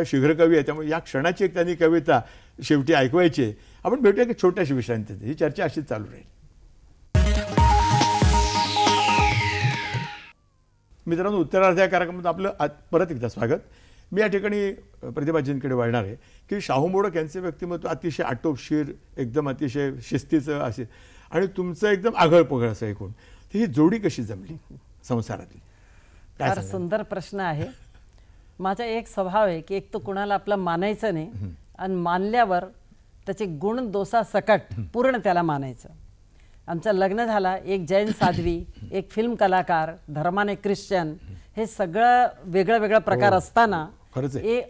शीघ्र कवी आहे, त्यामुळे या क्षणाची एक त्यांनी कविता शेवटी ऐकवायची. आपण भेटूया की छोट्याशा विषयांत. ही चर्चा अशीच चालू राहील. मित्रांनो, उत्तरार्ध या कार्यक्रमात आपलं परत एकदा स्वागत. मी या ठिकाणी प्रतिभाजींकडे वळणार आहे की शाहू मोडक यांचे व्यक्तिमत्व अतिशय आटोपशीर, एकदम अतिशय शिस्तीचं असे, आणि तुमचं एकदम आगळपगळ असं ऐकून ही जोडी कशी जमली संसारातली? फार सुंदर प्रश्न आहे. माझा एक स्वभाव आहे की एक तर कुणाला आपलं मानायचं नाही, आणि मानल्यावर त्याचे गुण दोषा सकट पूर्ण त्याला मानायचं. आमचं लग्न झाला, एक जैन साध्वी, एक फिल्म कलाकार, धर्माने ख्रिश्चन, हे सगळं वेगळं वेगळं प्रकार असताना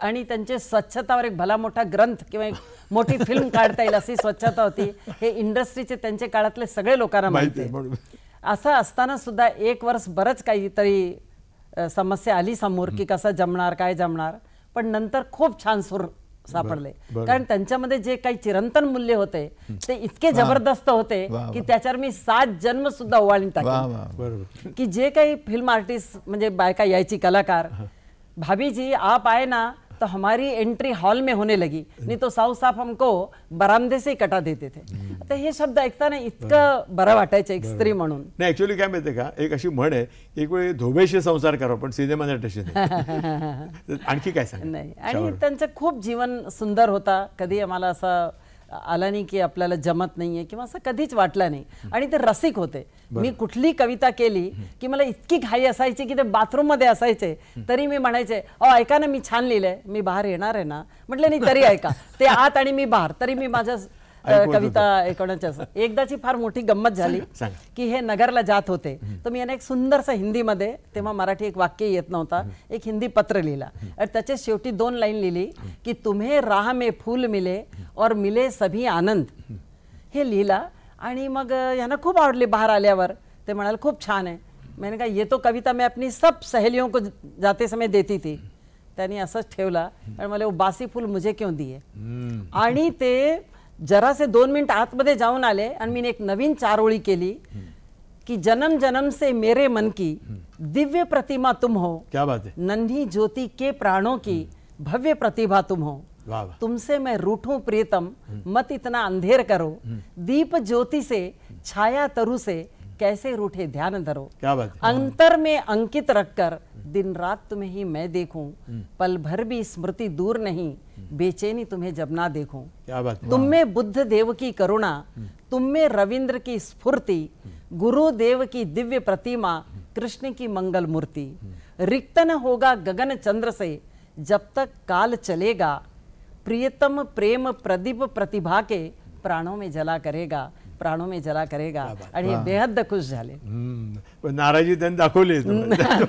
आणि त्यांचे स्वच्छतावर एक भला मोठा ग्रंथ किंवा एक मोठी फिल्म काढता येईल अशी स्वच्छता होती. हे इंडस्ट्रीचे त्यांच्या काळातले सगळे लोकांना माहिती आहे. असं असताना सुद्धा 1 वर्ष बरंच काहीतरी समस्या आली समोर की कसं जमणार, काय जमणार. पण नंतर खूप छान सूर सापडले, कारण त्यांच्यामध्ये जे काही चिरंतन मूल्य होते ते इतके जबरदस्त होते की त्याच्यावर मी 7 जन्म सुद्धा ओवाळून टाकले. की जे काही फिल्म आर्टिस्ट म्हणजे बायका यायची कलाकार, भाभी जी आप आए ना तो हमारी एंट्री हॉल में होने लगी, नहीं तो साहू साहब हमको बरामदे से कटा देते थे. आता हे शब्द ऐकताना इतकं बरं वाटायचं एक स्त्री म्हणून. नाही, ऍक्च्युअली काय माहितीये का, एक अशी म्हण आहे, एक वेळी धोबेशी संसार करा पण सिनेमा नटाशी नाही. आणखी काय सांग? नाही, आणि त्यांचं खूप जीवन सुंदर होता. कधी आम्हाला असं आला नाही की आपल्याला जमत नाहीये किंवा असं कधीच वाटलं नाही. आणि ते रसिक होते. मी कुठली कविता केली की मला इतकी घाई असायची की ते बाथरूम मध्ये असायचे तरी मी म्हणायचे, ऐका ना मी छान लिहिलंय, मी बाहेर येणार आहे ना. म्हटलं नाही तरी ऐका, ते आत आणि मी बाहेर, तरी मी माझ्या कविता ऐकवण्याच्या. एकदाची फार मोठी गंमत झाली की हे नगरला जात होते, तर मी यांना एक सुंदरसा हिंदीमध्ये, तेव्हा मराठी एक वाक्य येत नव्हता, एक हिंदी पत्र लिहिला आणि त्याच्या शेवटी 2 लाईन लिहिली की तुम्हे राह में फूल मिले और मिले सभी आनंद. हे लिहिला आणि मग यांना खूप आवडली. बाहेर आल्यावर ते म्हणाले खूप छान आहे. मैंने कहा ये तो कविता मैं अपनी सब सहेलियों को जाते समय देती थी. त्यांनी असंच ठेवला आणि मला वो बासी फूल मुझे क्यों दिए. आणि ते जरा से 2 मिनिट आतमध्ये जाऊन आले आणि मी एक नवीन 4 ओळी केली कि जन्म जन्म से मेरे मन की दिव्य प्रतिमा तुम हो, क्या बात है, नन्ही ज्योति के प्राणों की भव्य प्रतिभा तुम हो. तुमसे मैं रूठूं प्रियतम, मत इतना अंधेर करो, दीप ज्योति से छाया तरु से कैसे रूठे ध्यान धरो. क्या बात है. अंतर में अंकित रखकर दिन रात तुम्हें ही मैं देखूं, पल भर भी स्मृति दूर नहीं, बेचैनी तुम्हें जब ना देखूं. क्या बात है. तुम में बुद्ध देव की करुणा, तुम में रविंद्र की स्फूर्ति, गुरुदेव की दिव्य प्रतिमा, कृष्ण की मंगल मूर्ति. रिक्त न होगा गगन चंद्र से जब तक काल चलेगा, प्रियतम प्रेम प्रदीप प्रतिभा के प्राणों में जला करेगा, प्राणों में जला करेगा. आणि बेहद खुश झाले. पण नाराजी त्यांनी दाखवली,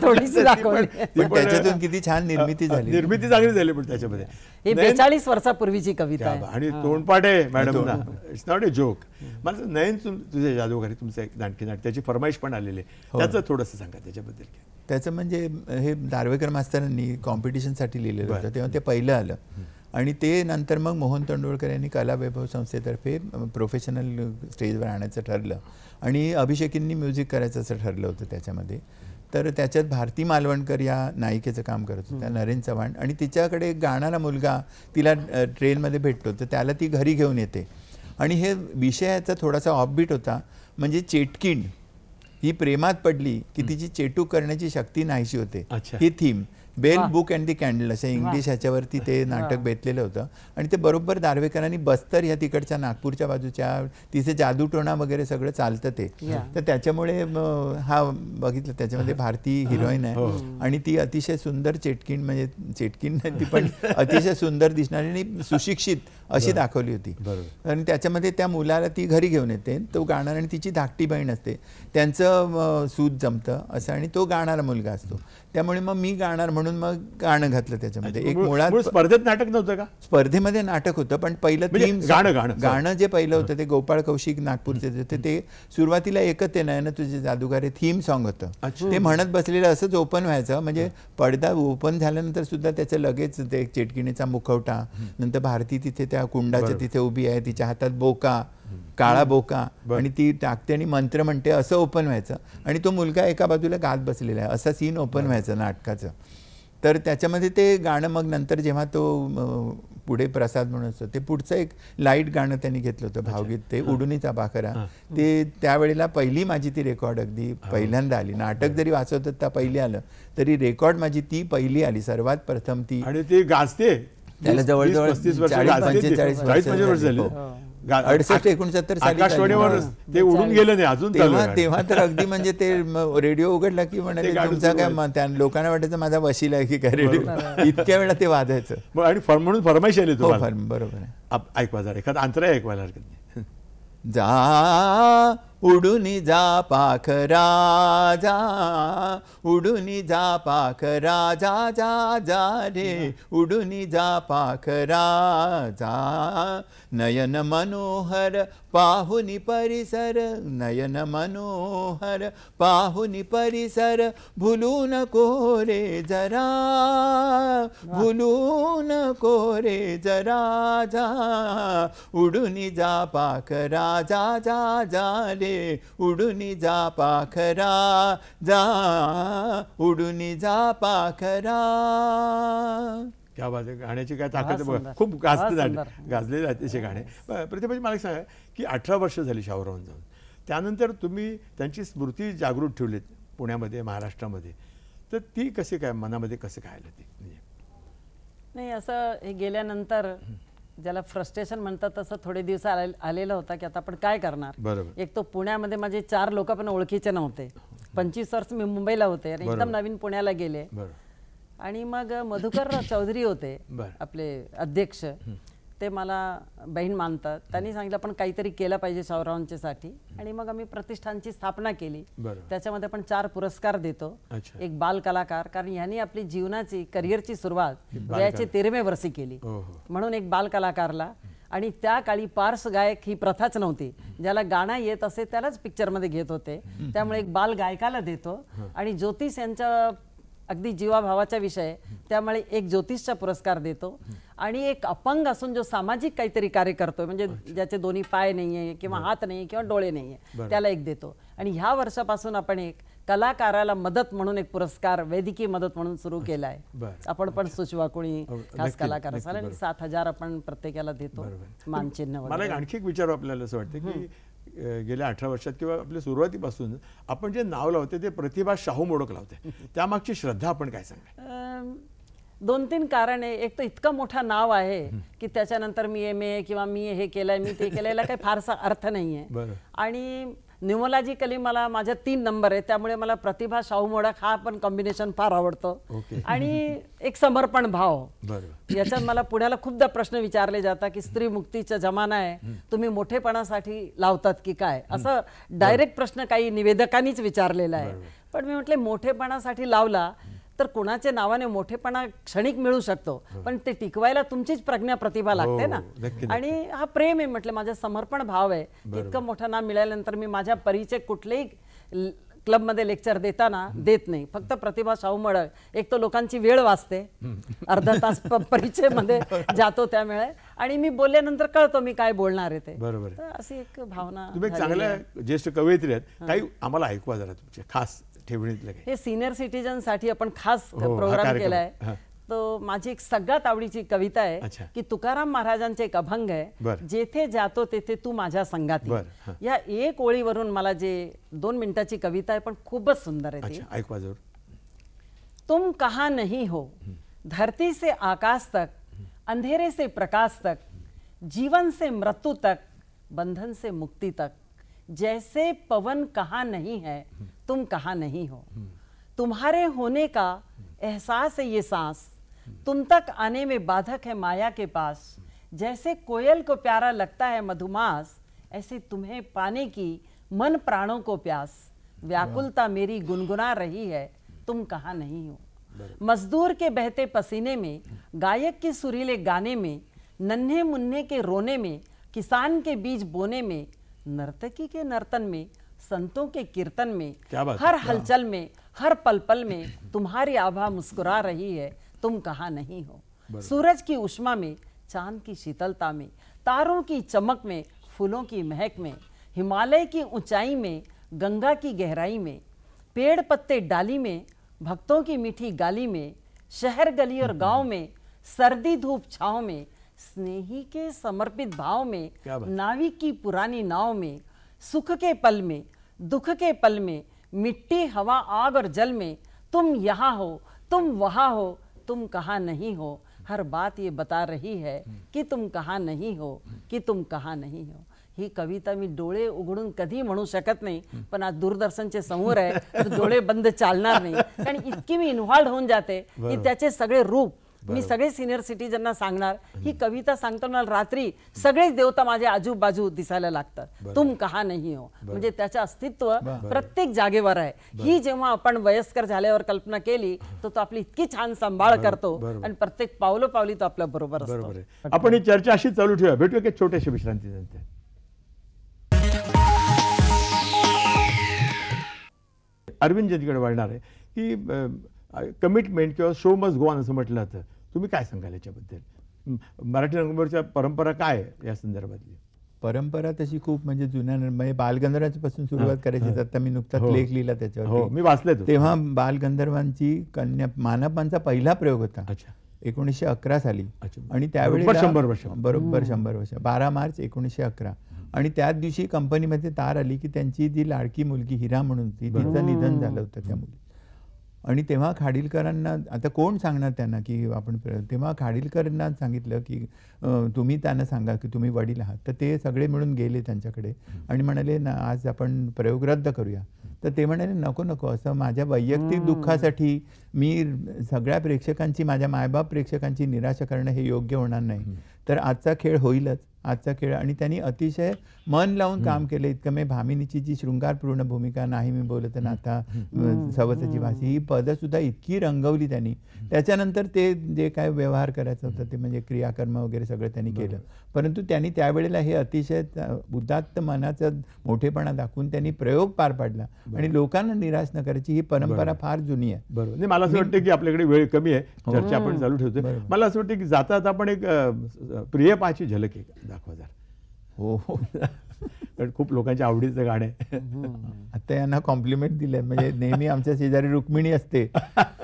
थोडीशी दाखवली, पण त्याच्यातून किती छान निर्मिती झाली. निर्मिती चांगली झाली. पण त्याच्यामध्ये हे 42 वर्षापूर्वीची कविता आहे आणि तोंडपाठ आहे मॅडम ना. It's not a joke. मला नयन तुझे जादूगारी तुमचं एक नाटकी त्याची फरमाईश पण आलेली आहे, त्याचं थोडंसं सांगा त्याच्याबद्दल. त्याचं म्हणजे हे दार्वेकर मास्तरांनी कॉम्पिटिशनसाठी लिहिलेलं होतं, तेव्हा ते पहिलं आलं. आणि ते नंतर मग मोहन तेंडुलकर यांनी कला वैभव संस्थेतर्फे प्रोफेशनल स्टेजवर आणायचं ठरलं आणि अभिषेकींनी म्युझिक करायचं असं ठरलं होतं त्याच्यामध्ये. तर त्याच्यात भारती मालवणकर या नायिकेचं काम करत होत्या, नरेन चव्हाण, आणि तिच्याकडे एक गाणारा मुलगा तिला ट्रेनमध्ये भेटतो, तर त्याला ती घरी घेऊन येते. आणि हे विषयाचा थोडासा ऑफबीट होता, म्हणजे चेटकीण ही प्रेमात पडली की तिची चेटूक करण्याची शक्ती नाहीशी होते, ही theme. Bell book and the candle असं इंग्लिश ह्याच्यावरती ते नाटक बेतलेलं होतं. आणि ते बरोबर दार्वेकरांनी बस्तर ह्या तिकडच्या नागपूरच्या बाजूच्या तिथे जादूटोणा वगैरे सगळं चालतं ते. तर त्याच्यामुळे हा बघितलं, त्याच्यामध्ये भारती हिरोईन आहे आणि ती अतिशय सुंदर चेटकीण, म्हणजे चेटकीण नाही ती पण अतिशय सुंदर दिसणारी आणि सुशिक्षित अशी दाखवली होती. आणि त्याच्यामध्ये त्या मुलाला ती घरी घेऊन येते, तो गाणार, आणि तिची धाकटी बहीण असते, त्यांचं सूत जमतं असं, आणि तो गाणारा मुलगा असतो. त्यामुळे मग मी गाणार म्हणून मग गाणं घातलं त्याच्यामध्ये. एक मुळात स्पर्धेत नाटक नव्हतं का? स्पर्धेमध्ये नाटक होतं, पण पहिलं थीम गाणं जे पहिलं होतं ते गोपाळ कौशिक नागपूरचे होते, ते सुरुवातीला एकच ते नयन तुझे जादूगारे थीम सॉन्ग होतं. ते म्हणत बसलेलं असंच ओपन व्हायचं, म्हणजे पडदा ओपन झाल्यानंतर सुद्धा त्याचं लगेच ते चेटकिणीचा मुखवटा, नंतर भारती तिथे त्या कुंडाच्या तिथे उभी आहे, तिच्या हातात बोका, काळा बोका, आणि ती टाकते आणि मंत्र म्हणते, असं ओपन व्हायचं. आणि तो मुलगा एका बाजूला गात बसलेला आहे, असा सीन ओपन व्हायचं नाटकाचं. तर त्याच्यामध्ये ते गाणं मग नंतर जेव्हा तो पुढे प्रसाद म्हणून असतो, ते पुढचं एक लाईट गाणं त्यांनी घेतलं होतं, भावगीत, ते उडुनीचा पाखरा. ते त्यावेळेला पहिली माझी ती रेकॉर्ड अगदी पहिल्यांदा आली. नाटक जरी वाचवत होता पहिली आलं तरी रेकॉर्ड माझी ती पहिली आली, सर्वात प्रथम ती. आणि ती गाजते, त्याला जवळजवळ 40-45 वर्ष झाली. 68-69 आकाशवाणीवर ते उडून गेलं नाही अजून. तेव्हा तर अगदी म्हणजे ते रेडिओ उघडला की म्हणाले तुमचा काय, लोकांना वाटायचं माझा वशील आहे की काय रेडिओ, इतक्या वेळा ते वाजायचं. आणि म्हणून फरमाईश आली तो. बरोबर आहे. ऐकवा जरा एखादा अंतराय ऐकवायला हरकत नाही. जा उडुनी जा पाखरा जा, उडुनी जा पाखरा जा जा जा रे, उडुनी जा पाखरा जा. नयन मनोहर पाहुनी परिसर, नयन मनोहर पाहुनी परिसर, भुलू नको रे जरा, भुलू नको रे जरा जा, उडुनी जा पाखरा जा जा जा रे, उडुनी जा पाखरा जा, उडुनी जा पाखरा. क्या बात आहे, गाण्याची काय ताकद बघा, खूप गाजलेले अतिशय गाणे. प्रतिभाजी मला सांगा की 18 वर्ष झाली शाहूरावांना जाऊन, त्यानंतर तुम्ही त्यांची स्मृती जागृत ठेवलीत पुण्यामध्ये, महाराष्ट्रामध्ये, तर ती कशी काय मनामध्ये कसं काय आलं ती? नाही, असं हे गेल्यानंतर ज्याला फ्रस्ट्रेशन म्हणतात तसं थोडे दिवस आलेलं होता की आता आपण काय करणार. बरोबर. एक तो पुण्यामध्ये माझे 4 लोक पण ओळखीचे नव्हते. 25 वर्ष मी मुंबईला होते आणि एकदम नवीन पुण्याला गेले. आणि मग मधुकर चौधरी होते आपले अध्यक्ष, ते मला बहीण मानतात. त्यांनी सांगितलं आपण काहीतरी केलं पाहिजे शाहूरावांच्यासाठी. आणि मग आम्ही प्रतिष्ठानची स्थापना केली. त्याच्यामध्ये आपण 4 पुरस्कार देतो. एक बाल कलाकार, कारण यांनी आपली जीवनाची करिअरची सुरुवात वयाचे 13व्या वर्षी केली, म्हणून एक बाल कलाकारला. आणि त्या काळी पार्स गायक ही प्रथाच नव्हती, ज्याला गाणं येत असे त्यालाच पिक्चरमध्ये घेत होते. त्यामुळे एक बाल गायकाला देतो. आणि ज्योतिष यांच्या अगदी जीवाभावाचा विषय, त्यामुळे एक ज्योतिषचा पुरस्कार देतो. आणि एक अपंग असून जो सामाजिक काहीतरी कार्य करतोय, म्हणजे ज्याचे दोन्ही पाय नाहीये किंवा हात नाही किंवा डोळे नाहीये, त्याला एक देतो. आणि ह्या वर्षापासून आपण एक कलाकाराला मदत म्हणून एक पुरस्कार वैद्यकीय मदत म्हणून सुरू केला आहे. आपण पण सुचवा कोणी खास कलाकार असाल, आणि 7,000 आपण प्रत्येकाला देतो मानचिन्ह. मला आणखी एक विचार आपल्याला असं वाटतं की गेल्या 18 वर्षात किंवा आपल्या सुरुवातीपासून आपण जे नाव लावते ते प्रतिभा शाहू मोडक लावते, त्यामागची श्रद्धा आपण काय सांगा? 2-3 कारण आहे. एक तर इतकं मोठं नाव आहे की त्याच्यानंतर मी MA किंवा मी हे केलंय मी ते केलंय काही फारसा अर्थ नाहीये. आणि न्यूमोलॉजिकली मला माझ्या 3 नंबर आहे, त्यामुळे मला प्रतिभा शाहू मोडक हा पण कॉम्बिनेशन फार आवडतो. आणि एक समर्पण भाव. याच्यात मला पुण्याला खूपदा प्रश्न विचारले जातात की स्त्री मुक्तीचा जमाना आहे, तुम्ही मोठेपणासाठी लावतात की काय, असं डायरेक्ट प्रश्न काही निवेदकांनीच विचारलेला आहे. पण मी म्हटले मोठेपणासाठी लावला तर कोणाच्या नावाने मोठेपणा क्षणिक मिळू शकतो, पण ते टिकवायला तुमचीच प्रज्ञा प्रतिभा लागते ना. आणि हा प्रेम आहे, म्हटलं माझा समर्पण भाव आहे. इतकं मोठं नाव मिळाल्यानंतर मी माझ्या परीचे कुठलेही क्लबमध्ये लेक्चर देताना देत नाही, फक्त प्रतिभा शाहू मडक एक तर लोकांची वेळ वाचते, अर्धा तास परिचय मध्ये जातो त्यामुळे, आणि मी बोलल्यानंतर कळतो मी काय बोलणार आहे ते. बरोबर, अशी एक भावना. तुम्ही चांगल्या ज्येष्ठ कवयित्री आहेत, काही आम्हाला ऐकवा जरा तुमचे खास ठेवणीतलं काही. हे सिनियर सिटीजन साठी आपण खास प्रोग्राम केलाय. तो माझी एक सगळ्यात आवडीची कविता आहे की तुकाराम महाराजांचे एक अभंग आहे, जेथे जातो तेथे तू माझ्या संगाती. या एक ओळीवरून मला जे 2 मिनिटाची कविता आहे पण खूपच सुंदर आहे ती. ऐकवा जरूर. तुम कहाँ नहीं हो, धरती से आकाश तक, अंधेरे से प्रकाश तक, जीवन से मृत्यु तक, बंधन से मुक्ति तक, जैसे पवन कहाँ नहीं है तुम कहाँ नहीं हो. तुम्हारे होने का एहसास है ये सांस, तुम तक आने में बाधक है माया के पास. जैसे कोयल को प्यारा लगता है मधुमास, ऐसे तुम्हें पाने की मन प्राणों को प्यास. व्याकुलता मेरी गुनगुना रही है तुम कहाँ नहीं हो. मजदूर के बहते पसीने में, गायक के सुरीले गाने में, नन्हे मुन्ने के रोने में, किसान के बीज बोने में, नर्तकी के नर्तन में, संतों के कीर्तन में, हर हलचल में, हर पल पल में तुम्हारी आभा मुस्कुरा रही है तुम कहाँ नहीं हो. सूरज की उष्मा में, चांद की शीतलता में, तारों की चमक में, फूलों की महक में, हिमालय की ऊंचाई में, गंगा की गहराई में, पेड़ पत्ते डाली में, भक्तों की मीठी गाली में, शहर गली और गांव में, सर्दी धूप छाँव में, स्नेही के समर्पित भाव में, नाविक की पुरानी नाव में, सुख के पल में, दुख के पल में, मिट्टी हवा आग और जल में, तुम यहाँ हो, तुम वहाँ हो, तुम कहाँ नहीं हो. हर बात ये बता रही है की तुम कहाँ नहीं हो, की तुम कहाँ नहीं हो. ही कविता मी डोळे उघडून कधी म्हणू शकत नाही, पण आज दूरदर्शनचे समोर आहे तर डोळे बंद चालणार नाही, कारण इतकी मी इन्व्हॉल्व होऊन जाते की त्याचे सगळे रूप मी सगळे सिनियर सिटीजनना सांगणार. ही कविता सांगताना रात्री सगळेच देवता माझ्या आजूबाजू दिसायला लागतात. तुम कहाँ नहीं हो म्हणजे त्याचं अस्तित्व प्रत्येक जागेवर आहे. ही जेव्हा आपण वयस्कर झाल्यावर कल्पना केली तर तो आपली इतकी छान सांभाळ करतो आणि प्रत्येक पावलोपावली तो आपल्या बरोबर असतो. आपण ही चर्चा अशी चालू ठेवूया. भेटूया एक छोट्याशा विश्रांतीनंतर. अरविंद ज्यांच्याकडे वळणार आहे की कमिटमेंट किंवा शो मस्ट गो ऑन असं म्हटलं जातं, तुम्ही काय सांगाल याच्याबद्दल? मराठी रंगभूमीच्या परंपरा काय आहे या संदर्भातली? परंपरा तशी खूप म्हणजे जुन्या म्हणजे बालगंधर्वांपासून सुरुवात करायची. आता मी नुकताच लेख लिहिला त्याच्यावर, मी वाचले. तेव्हा बालगंधर्वांची कन्या मानपांचा पहिला प्रयोग होता 1911 साली, आणि त्यावेळी बरोबर 100 वर्ष 12 मार्च 1911. आणि त्याच दिवशी कंपनीमध्ये तार आली की त्यांची जी लाडकी मुलगी हिरा म्हणून ती, तिचं निधन झालं होतं त्या मुली. आणि तेव्हा खाडीलकरांना, आता कोण सांगणार त्यांना की आपण, तेव्हा खाडीलकरांना सांगितलं की तुम्ही त्यांना सांगा की तुम्ही वडील आहात. तर ते सगळे मिळून गेले त्यांच्याकडे आणि म्हणाले ना आज आपण प्रयोग रद्द करूया. तर ते म्हणाले नको नको, असं माझ्या वैयक्तिक दुःखासाठी मी सगळ्या प्रेक्षकांची, माझ्या मायबाप प्रेक्षकांची निराशा करणं हे योग्य होणार नाही. तर आजचा खेळ होईलच, आजचा खेळ. आणि त्यांनी अतिशय मन लावून काम केलं. इतकं मी भामिनीची जी शृंगारपूर्ण भूमिका, नाही मी बोलत नाथा सवताची भाषी, ही पदं सुद्धा इतकी रंगवली त्यांनी. त्याच्यानंतर ते जे काय व्यवहार करायचं होतं ते म्हणजे क्रियाकर्म वगैरे सगळं त्यांनी केलं. परंतु त्यांनी त्यावेळेला हे अतिशय उदात्त मनाचा मोठेपणा दाखवून त्यांनी प्रयोग पार पाडला आणि लोकांना निराश न करायची ही परंपरा फार जुनी आहे. बरोबर. मला असं वाटतं की आपल्याकडे वेळ कमी आहे, चर्चा आपण चालू ठेवतोय. मला असं वाटतं की जाता जाता आपण एक प्रियपाची झलक दाखवा जरा. हो कारण खूप लोकांच्या आवडीचं गाणं आहे. आता यांना कॉम्प्लिमेंट दिले, म्हणजे नेहमी आमच्या शेजारी रुक्मिणी असते,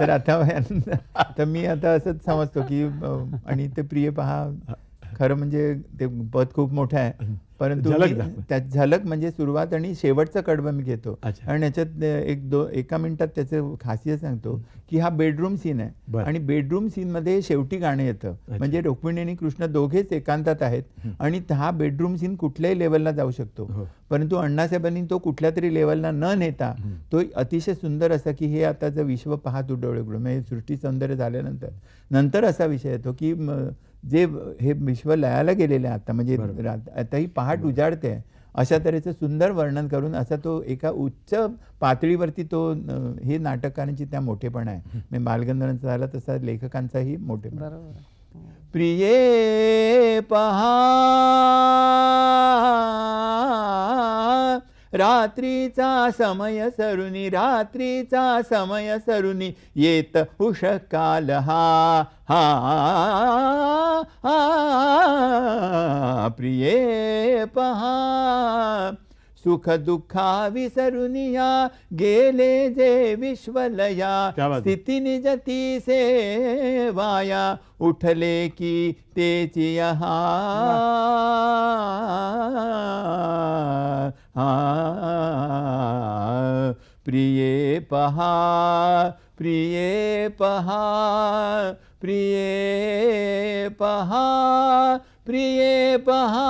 तर आता मी आता असंच समजतो की, आणि ते प्रिय पहा खरं म्हणजे ते पद खूप मोठं आहे, परंतु त्यात झलक म्हणजे सुरुवात आणि शेवटचं कडवं मी घेतो. आणि याच्यात एका मिनिटात त्याचं खासियत सांगतो की हा बेडरूम सीन आहे आणि बेडरूम सीन मध्ये शेवटी गाणं येतं. म्हणजे रुक्मिणी आणि कृष्ण दोघेच एकांतात आहेत आणि हा बेडरूम सीन कुठल्याही लेवलला जाऊ शकतो. परंतु अण्णासाहेबांनी तो कुठल्या तरी लेवलला न नेता तो अतिशय सुंदर असा की हे आता जर विश्व पाहत डोळे उघडून, म्हणजे सृष्टी सौंदर्य झाल्यानंतर असा विषय येतो की जे हे विश्व लयाला गेलेलं आहे आता, म्हणजे आता ही पहाट उजाडते अशा तऱ्हेचं सुंदर वर्णन करून असा तो एका उच्च पातळीवरती तो हे नाटककारांची त्या मोठेपणा आहे. म्हणजे बालगंधर्वांचा झाला तसा लेखकांचाही मोठेपणा. प्रिये पहा रात्रीचा समय सरुनी, रात्रीचा समय सरुनी येत उषकाल हा हा प्रिये पहा सुख दुःखा विसरुनिया गेले जे विश्वलया स्थिती निजती सेवाया उठले की तेची हा प्रिये पहा प्रिये पहा प्रिये पहा प्रिये पहा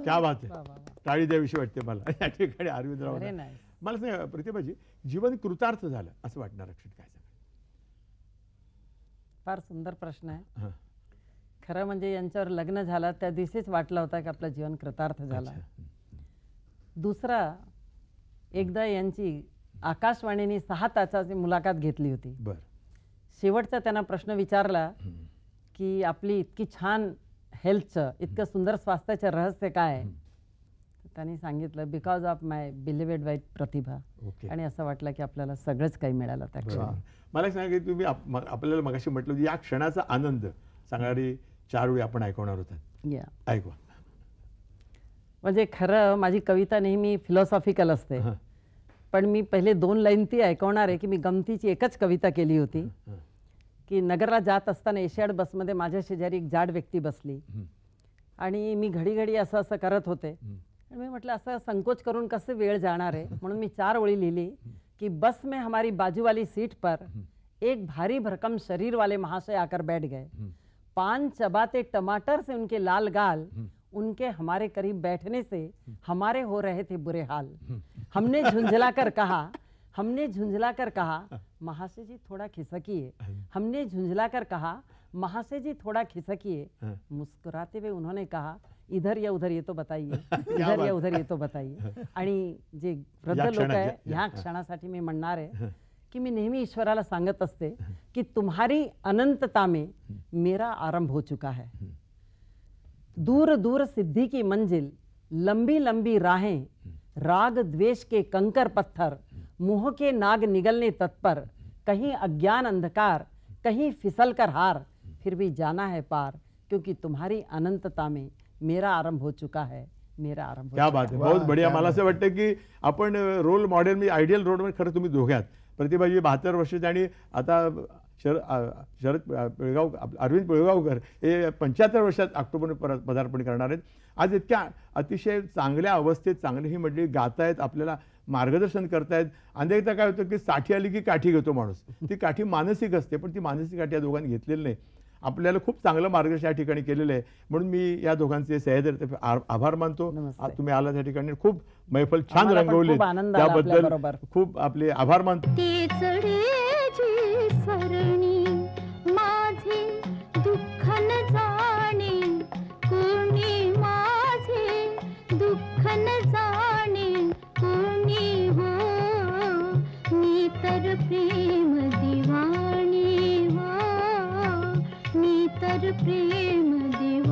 क्या बात आहे. टाळी द्याविषयी वाटते मला या ठिकाणी अरविंदराव. मला सांगा प्रतिभाजी, जीवन कृतार्थ झालं असं वाटणार रक्षित काय सांगा? फार सुंदर प्रश्न आहे. खरं म्हणजे यांच्यावर लग्न झालं त्या दिवशीच वाटला होता की आपलं जीवन कृतार्थ झालं. दुसरा, एकदा यांची आकाशवाणीने 6 तासाची मुलाखत घेतली होती. शेवटचा त्यांना प्रश्न विचारला की आपली इतकी छान हेल्थचं, इतकं सुंदर स्वास्थ्याचं रहस्य काय आहे? त्यांनी सांगितलं बिकॉज ऑफ माय बिलिव्हेड वाईफ प्रतिभा. आणि असं वाटलं की आपल्याला सगळंच काही मिळालं त्या क्षणी. मला सांगा की तुम्ही आपल्याला मगाशी म्हटलं होतं या क्षणाचा आनंद सांगणारी 4 वेळी आपण ऐकवणार होता. ऐकवा. म्हणजे खरं माझी कविता नेहमी फिलॉसॉफिकल असते, पण मी पहिले 2 लाईन ती ऐकवणार आहे की मी गमतीची एकच कविता केली होती की नगरला जात असताना एशियाड बसमध्ये माझ्या शेजारी एक जाड व्यक्ती बसली आणि मी घडी घडी असं असं करत होते आणि मी म्हटलं असं संकोच करून कसं वेळ जाणार आहे, म्हणून मी 4 ओळी लिहिली कि बस में हमारी बाजू वाली सीट पर एक भारी भरकम शरीर वाले महाशय आकर बैठ गए. पान चबाते टमाटर से उनके लाल गाल, उनके हमारे करीब बैठने से हमारे हो रहे थे बुरे हाल. हमने झुंझलाकर कहा महाशय जी थोड़ा खिसकिए. हमने झुंझलाकर कहा महाशय जी थोड़ा खिसकिए. मुस्कुराते हुए उन्होंने कहा इधर या उधर ये तो बताइए, इधर या उधर ये तो बताइए. आणि जे वृद्ध लोक आहे ह्या क्षणासाठी मी म्हणणार आहे की मी नेहमी ईश्वराला सांगत असते की तुम्हारी अनंतता में मेरा आरंभ हो चुका है. दूर दूर सिद्धि की मंजिल, लंबी लंबी राहें, राग द्वेष के कंकर पत्थर, मुंह के नाग निगलने तत्पर, कहीं अज्ञान अंधकार, कहीं फिसल कर हार, फिर भी जाना है पार, क्योंकि तुम्हारी अनंतता में मेरा आरंभ हो चुका है, मेरा आरंभ. क्या बात आहे, बहुत बढिया. मला असं वाटतं की आपण रोल मॉडेल मी आयडियल रोल मॉडेल खरं तुम्ही दोघ्यात. प्रतिभाजी 72 वर्षाचे आणि आता शरद पिळगाव अरविंद पिळगावकर हे 75 वर्षात ऑक्टोबर पदार्पण करणार आहेत. आज इतक्या अतिशय चांगल्या अवस्थेत चांगली ही मंडळी गातायत, आपल्याला मार्गदर्शन करतायत. अनेकदा काय होतं की साठी आली की काठी घेतो माणूस. ती काठी मानसिक असते, पण ती मानसिक काठी या दोघांनी घेतलेली नाही. आपल्याला खूप चांगलं मार्गदर्शन या ठिकाणी केलेलं आहे, म्हणून मी या दोघांचे सह्याद्री आभार मानतो. तुम्ही आला त्या ठिकाणी खूप मैफल छान रंगवली, त्याबद्दल खूप आपले आभार मानतो. प्रेम दीवानी हो, मी तर प्रेम दीवानी.